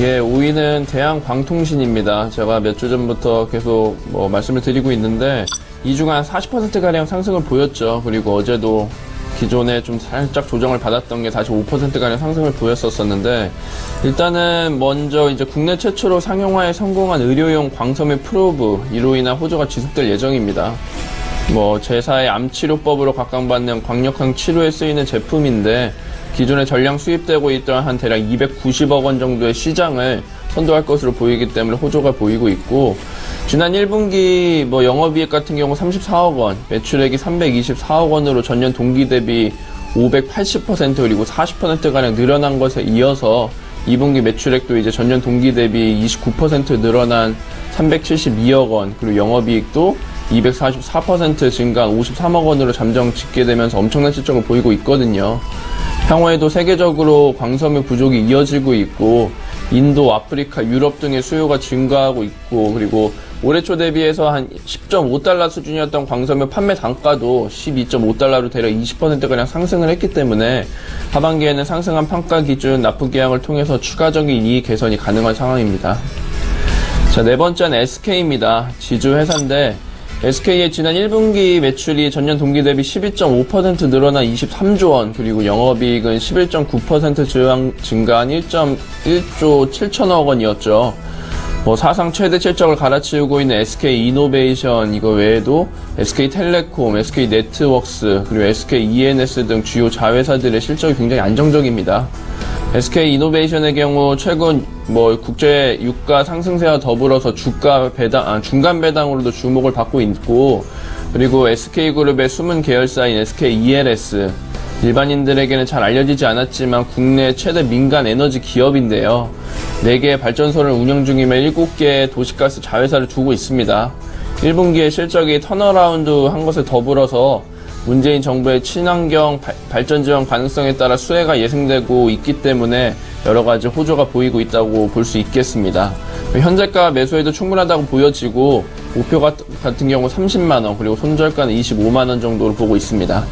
예, 5위는 대한광통신입니다. 제가 몇 주 전부터 계속 말씀을 드리고 있는데 2주간 40%가량 상승을 보였죠. 그리고 어제도 기존에 좀 살짝 조정을 받았던 게 다시 5%가량 상승을 보였었는데, 일단은 먼저 이제 국내 최초로 상용화에 성공한 의료용 광섬유 프로브, 이로 인한 호조가 지속될 예정입니다. 제사의 암치료법으로 각광받는 광역항 치료에 쓰이는 제품인데, 기존에 전량 수입되고 있던 한 대략 290억 원 정도의 시장을 선도할 것으로 보이기 때문에 호조가 보이고 있고, 지난 1분기 영업이익 같은 경우 34억 원, 매출액이 324억 원으로 전년 동기 대비 580% 그리고 40%가량 늘어난 것에 이어서 2분기 매출액도 이제 전년 동기 대비 29% 늘어난 372억 원, 그리고 영업이익도 244% 증가한 53억 원으로 잠정 집계되면서 엄청난 실적을 보이고 있거든요. 향후에도 세계적으로 광섬유 부족이 이어지고 있고, 인도, 아프리카, 유럽 등의 수요가 증가하고 있고, 그리고 올해 초 대비해서 한 10.5달러 수준이었던 광섬유 판매 단가도 12.5달러로 대략 20%가량 상승을 했기 때문에 하반기에는 상승한 평가 기준 납부계약을 통해서 추가적인 이익 개선이 가능한 상황입니다. 자, 네 번째는 SK입니다. 지주 회사인데 SK의 지난 1분기 매출이 전년 동기 대비 12.5% 늘어난 23조 원, 그리고 영업이익은 11.9% 증가한 1.1조 7천억 원이었죠. 사상 최대 실적을 갈아치우고 있는 SK이노베이션, 이거 외에도 SK텔레콤, SK네트웍스, 그리고 SKENS 등 주요 자회사들의 실적이 굉장히 안정적입니다. SK이노베이션의 경우 최근 국제 유가 상승세와 더불어서 중간 배당으로도 주목을 받고 있고, 그리고 SK그룹의 숨은 계열사인 SKELS, 일반인들에게는 잘 알려지지 않았지만 국내 최대 민간 에너지 기업인데요. 4개의 발전소를 운영 중이며 7개의 도시가스 자회사를 두고 있습니다. 1분기에 실적이 턴어라운드 한 것에 더불어서 문재인 정부의 친환경 발전 지원 가능성에 따라 수혜가 예상되고 있기 때문에 여러 가지 호조가 보이고 있다고 볼 수 있겠습니다. 현재가 매수해도 충분하다고 보여지고, 목표 같은 경우 30만원, 그리고 손절가는 25만원 정도로 보고 있습니다.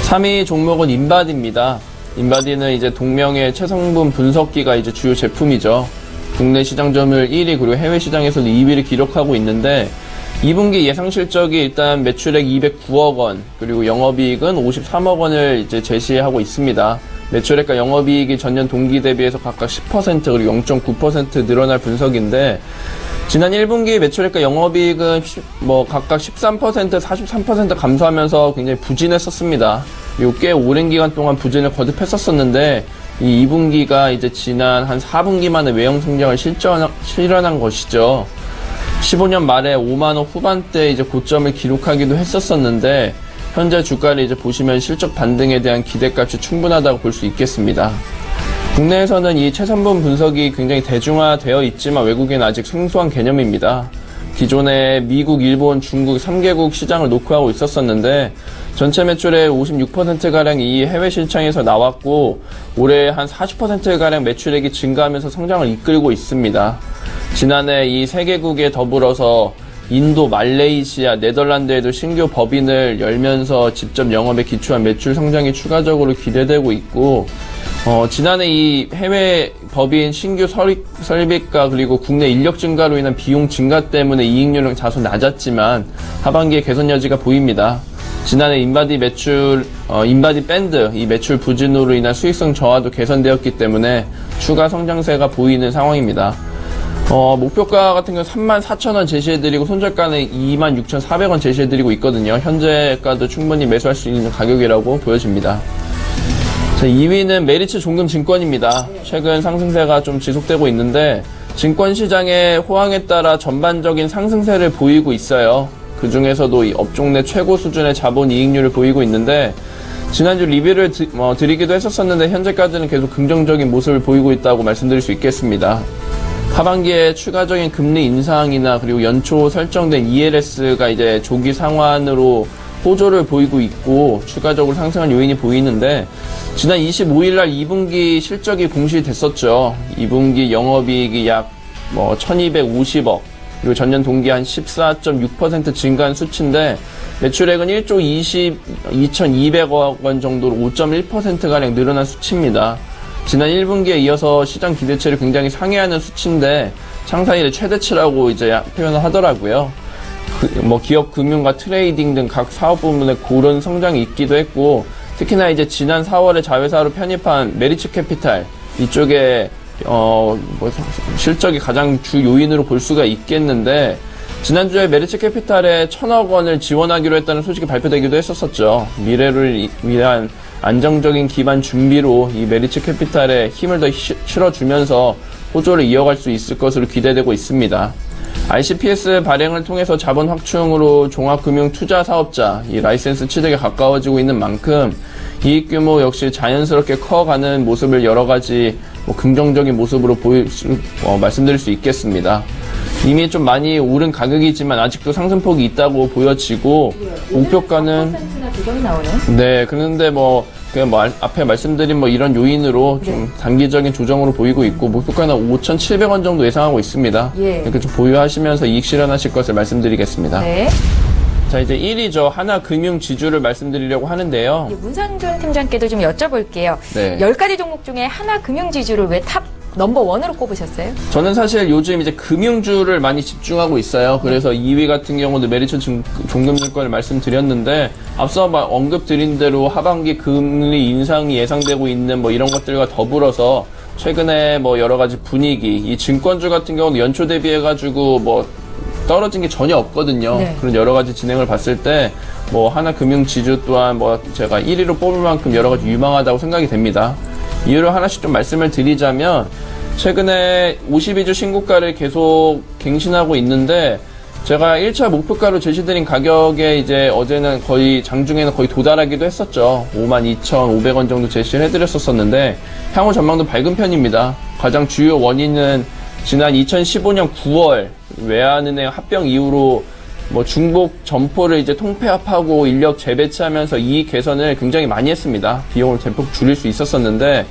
3위 종목은 인바디입니다. 인바디는 이제 동명의 체성분 분석기가 이제 주요 제품이죠. 국내 시장 점유율 1위 그리고 해외 시장에서도 2위를 기록하고 있는데 2분기 예상 실적이 일단 매출액 209억 원 그리고 영업이익은 53억 원을 이제 제시하고 있습니다. 매출액과 영업이익이 전년 동기 대비해서 각각 10% 그리고 0.9% 늘어날 분석인데 지난 1분기 매출액과 영업이익은 각각 13%, 43% 감소하면서 굉장히 부진했었습니다. 그리고 꽤 오랜 기간 동안 부진을 거듭했었었는데 이 2분기가 이제 지난 한 4분기 만에 외형 성장을 실현한 것이죠. 15년 말에 5만원 후반대 이제 고점을 기록하기도 했었었는데 현재 주가를 이제 보시면 실적 반등에 대한 기대값이 충분하다고 볼 수 있겠습니다. 국내에서는 이 체성분 분석이 굉장히 대중화되어 있지만 외국에는 아직 생소한 개념입니다. 기존에 미국, 일본, 중국 3개국 시장을 녹화하고 있었었는데 전체 매출의 56%가량 이 해외 시장에서 나왔고 올해 한 40%가량 매출액이 증가하면서 성장을 이끌고 있습니다. 지난해 이 3개국에 더불어서 인도, 말레이시아, 네덜란드에도 신규 법인을 열면서 직접 영업에 기초한 매출 성장이 추가적으로 기대되고 있고 지난해 이 해외 법인 신규 설립과 그리고 국내 인력 증가로 인한 비용 증가 때문에 이익률은 다소 낮았지만 하반기에 개선 여지가 보입니다. 지난해 인바디 밴드 이 매출 부진으로 인한 수익성 저하도 개선되었기 때문에 추가 성장세가 보이는 상황입니다. 목표가 같은 경우는 34,000원 제시해드리고 손절가는 26,400원 제시해드리고 있거든요. 현재가도 충분히 매수할 수 있는 가격이라고 보여집니다. 자, 2위는 메리츠 종금증권입니다. 최근 상승세가 좀 지속되고 있는데 증권시장의 호황에 따라 전반적인 상승세를 보이고 있어요. 그 중에서도 이 업종 내 최고 수준의 자본 이익률을 보이고 있는데 지난주 리뷰를 드리기도 했었었는데 현재까지는 계속 긍정적인 모습을 보이고 있다고 말씀드릴 수 있겠습니다. 하반기에 추가적인 금리 인상이나 그리고 연초 설정된 ELS가 이제 조기 상환으로 호조를 보이고 있고 추가적으로 상승한 요인이 보이는데 지난 25일날 2분기 실적이 공시됐었죠. 2분기 영업이익이 약 1250억 그리고 전년 동기 한 14.6% 증가한 수치인데 매출액은 1조 22,200억 원 정도로 5.1%가량 늘어난 수치입니다. 지난 1분기에 이어서 시장 기대치를 굉장히 상회하는 수치인데 창사 이래 최대치라고 이제 표현을 하더라고요. 기업 금융과 트레이딩 등 각 사업 부문의 고른 성장이 있기도 했고 특히나 이제 지난 4월에 자회사로 편입한 메리츠 캐피탈 이쪽에 실적이 가장 주 요인으로 볼 수가 있겠는데 지난주에 메리츠 캐피탈에 1,000억 원을 지원하기로 했다는 소식이 발표되기도 했었었죠. 미래를 위한 안정적인 기반 준비로 이 메리츠 캐피탈에 힘을 더 실어주면서 호조를 이어갈 수 있을 것으로 기대되고 있습니다. ICPS 발행을 통해서 자본 확충으로 종합금융 투자 사업자, 이 라이센스 취득에 가까워지고 있는 만큼 이익 규모 역시 자연스럽게 커가는 모습을 여러 가지 긍정적인 모습으로 말씀드릴 수 있겠습니다. 이미 좀 많이 오른 가격이지만 아직도 상승폭이 있다고 보여지고 목표가는 5%나 조정이 나오네. 네, 그런데 앞에 말씀드린 이런 요인으로 좀 단기적인 조정으로 보이고 있고 목표가는 5,700원 정도 예상하고 있습니다. 예. 이렇게 좀 보유하시면서 이익 실현하실 것을 말씀드리겠습니다. 네. 자, 이제 1위죠. 하나금융지주를 말씀드리려고 하는데요. 문상준 팀장께도 좀 여쭤볼게요. 네. 10가지 종목 중에 하나금융지주를 왜 탑 넘버1으로 꼽으셨어요? 저는 사실 요즘 이제 금융주를 많이 집중하고 있어요. 그래서 2위 같은 경우도 메리츠 종금증권을 말씀드렸는데 앞서 언급드린 대로 하반기 금리 인상이 예상되고 있는 이런 것들과 더불어서 최근에 여러 가지 분위기, 이 증권주 같은 경우는 연초 대비해가지고 떨어진 게 전혀 없거든요. 네. 그런 여러 가지 진행을 봤을 때 하나금융지주 또한 제가 1위로 뽑을 만큼 여러 가지 유망하다고 생각이 됩니다. 이유를 하나씩 좀 말씀을 드리자면 최근에 52주 신고가를 계속 갱신하고 있는데 제가 1차 목표가로 제시드린 가격에 이제 어제는 거의 장중에는 거의 도달하기도 했었죠. 52,500원 정도 제시를 해드렸었는데 향후 전망도 밝은 편입니다. 가장 주요 원인은 지난 2015년 9월 외환은행 합병 이후로 중복 점포를 이제 통폐합하고 인력 재배치하면서 이익 개선을 굉장히 많이 했습니다. 비용을 대폭 줄일 수 있었었는데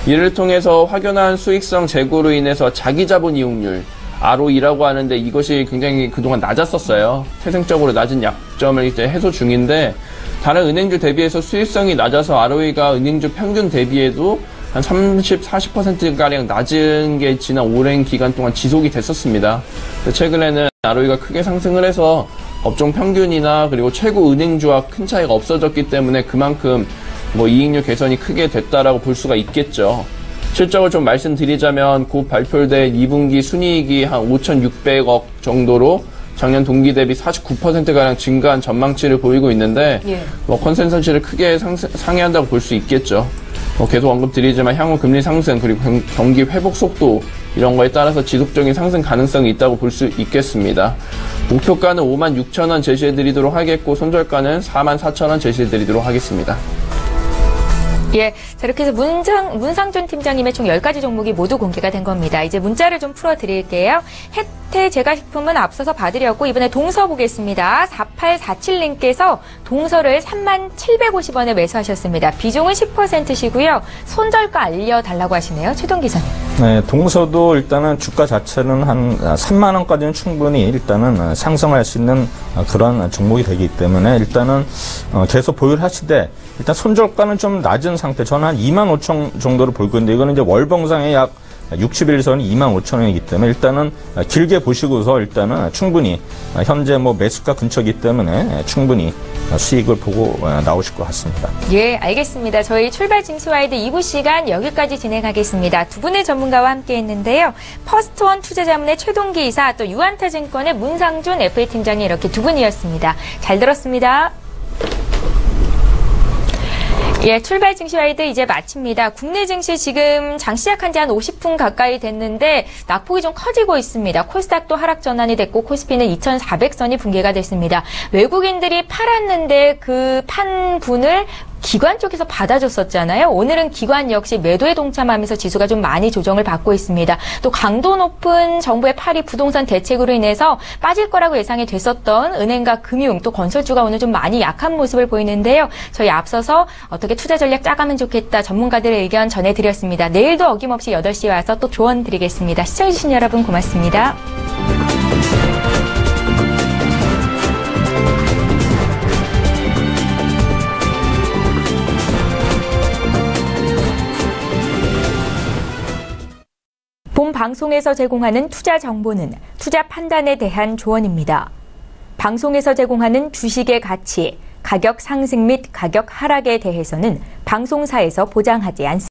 이를 통해서 확연한 수익성 제고로 인해서 자기 자본 이익률 ROE라고 하는데 이것이 굉장히 그동안 낮았었어요. 태생적으로 낮은 약점을 이제 해소 중인데 다른 은행주 대비해서 수익성이 낮아서 ROE가 은행주 평균 대비해도 한 30, 40%가량 낮은 게 지난 오랜 기간 동안 지속이 됐었습니다. 최근에는 ROE가 크게 상승을 해서 업종 평균이나 그리고 최고 은행주와 큰 차이가 없어졌기 때문에 그만큼 뭐 이익률 개선이 크게 됐다라고 볼 수가 있겠죠. 실적을 좀 말씀드리자면 곧 발표된 2분기 순이익이 한 5,600억 정도로 작년 동기 대비 49%가량 증가한 전망치를 보이고 있는데 뭐 컨센서스를 크게 상회한다고 볼 수 있겠죠. 계속 언급드리지만 향후 금리 상승 그리고 경기 회복 속도 이런 거에 따라서 지속적인 상승 가능성이 있다고 볼 수 있겠습니다. 목표가는 56,000원 제시해드리도록 하겠고 손절가는 44,000원 제시해드리도록 하겠습니다. 예, 자, 이렇게 해서 문상준 팀장님의 총 10가지 종목이 모두 공개가 된 겁니다. 이제 문자를 좀 풀어드릴게요. 혜태 제과식품은 앞서서 봐드렸고 이번에 동서 보겠습니다. 4847님께서 동서를 3750원에 매수하셨습니다. 비중은 10%시고요. 손절가 알려달라고 하시네요. 최동 기사님. 네, 동서도 일단은 주가 자체는 한 3만 원까지는 충분히 일단은 상승할 수 있는 그런 종목이 되기 때문에 일단은 계속 보유를 하시되 일단 손절가는 좀 낮은 상태. 저는 한 2만 5천 정도로 볼 건데 이거는 이제 월봉상에 약 60일선이 2만 5천 원이기 때문에 일단은 길게 보시고서 일단은 충분히 현재 뭐 매수가 근처이기 때문에 충분히 수익을 보고 나오실 것 같습니다. 예, 알겠습니다. 저희 출발 징수와이드 2부 시간 여기까지 진행하겠습니다. 두 분의 전문가와 함께 했는데요. 퍼스트원 투자자문의 최동기 이사 또 유한타증권의 문상준 FA 팀장이 이렇게 두 분이었습니다. 잘 들었습니다. 예, 출발 증시와이드 이제 마칩니다. 국내 증시 지금 장 시작한 지 한 50분 가까이 됐는데 낙폭이 좀 커지고 있습니다. 코스닥도 하락 전환이 됐고 코스피는 2,400선이 붕괴가 됐습니다. 외국인들이 팔았는데 그 판분을 기관 쪽에서 받아줬었잖아요. 오늘은 기관 역시 매도에 동참하면서 지수가 좀 많이 조정을 받고 있습니다. 또 강도 높은 정부의 파리 부동산 대책으로 인해서 빠질 거라고 예상이 됐었던 은행과 금융 또 건설주가 오늘 좀 많이 약한 모습을 보이는데요. 저희 앞서서 어떻게 투자 전략 짜가면 좋겠다 전문가들의 의견 전해드렸습니다. 내일도 어김없이 8시에 와서 또 조언 드리겠습니다. 시청해주신 여러분 고맙습니다. 본 방송에서 제공하는 투자 정보는 투자 판단에 대한 조언입니다. 방송에서 제공하는 주식의 가치, 가격 상승 및 가격 하락에 대해서는 방송사에서 보장하지 않습니다.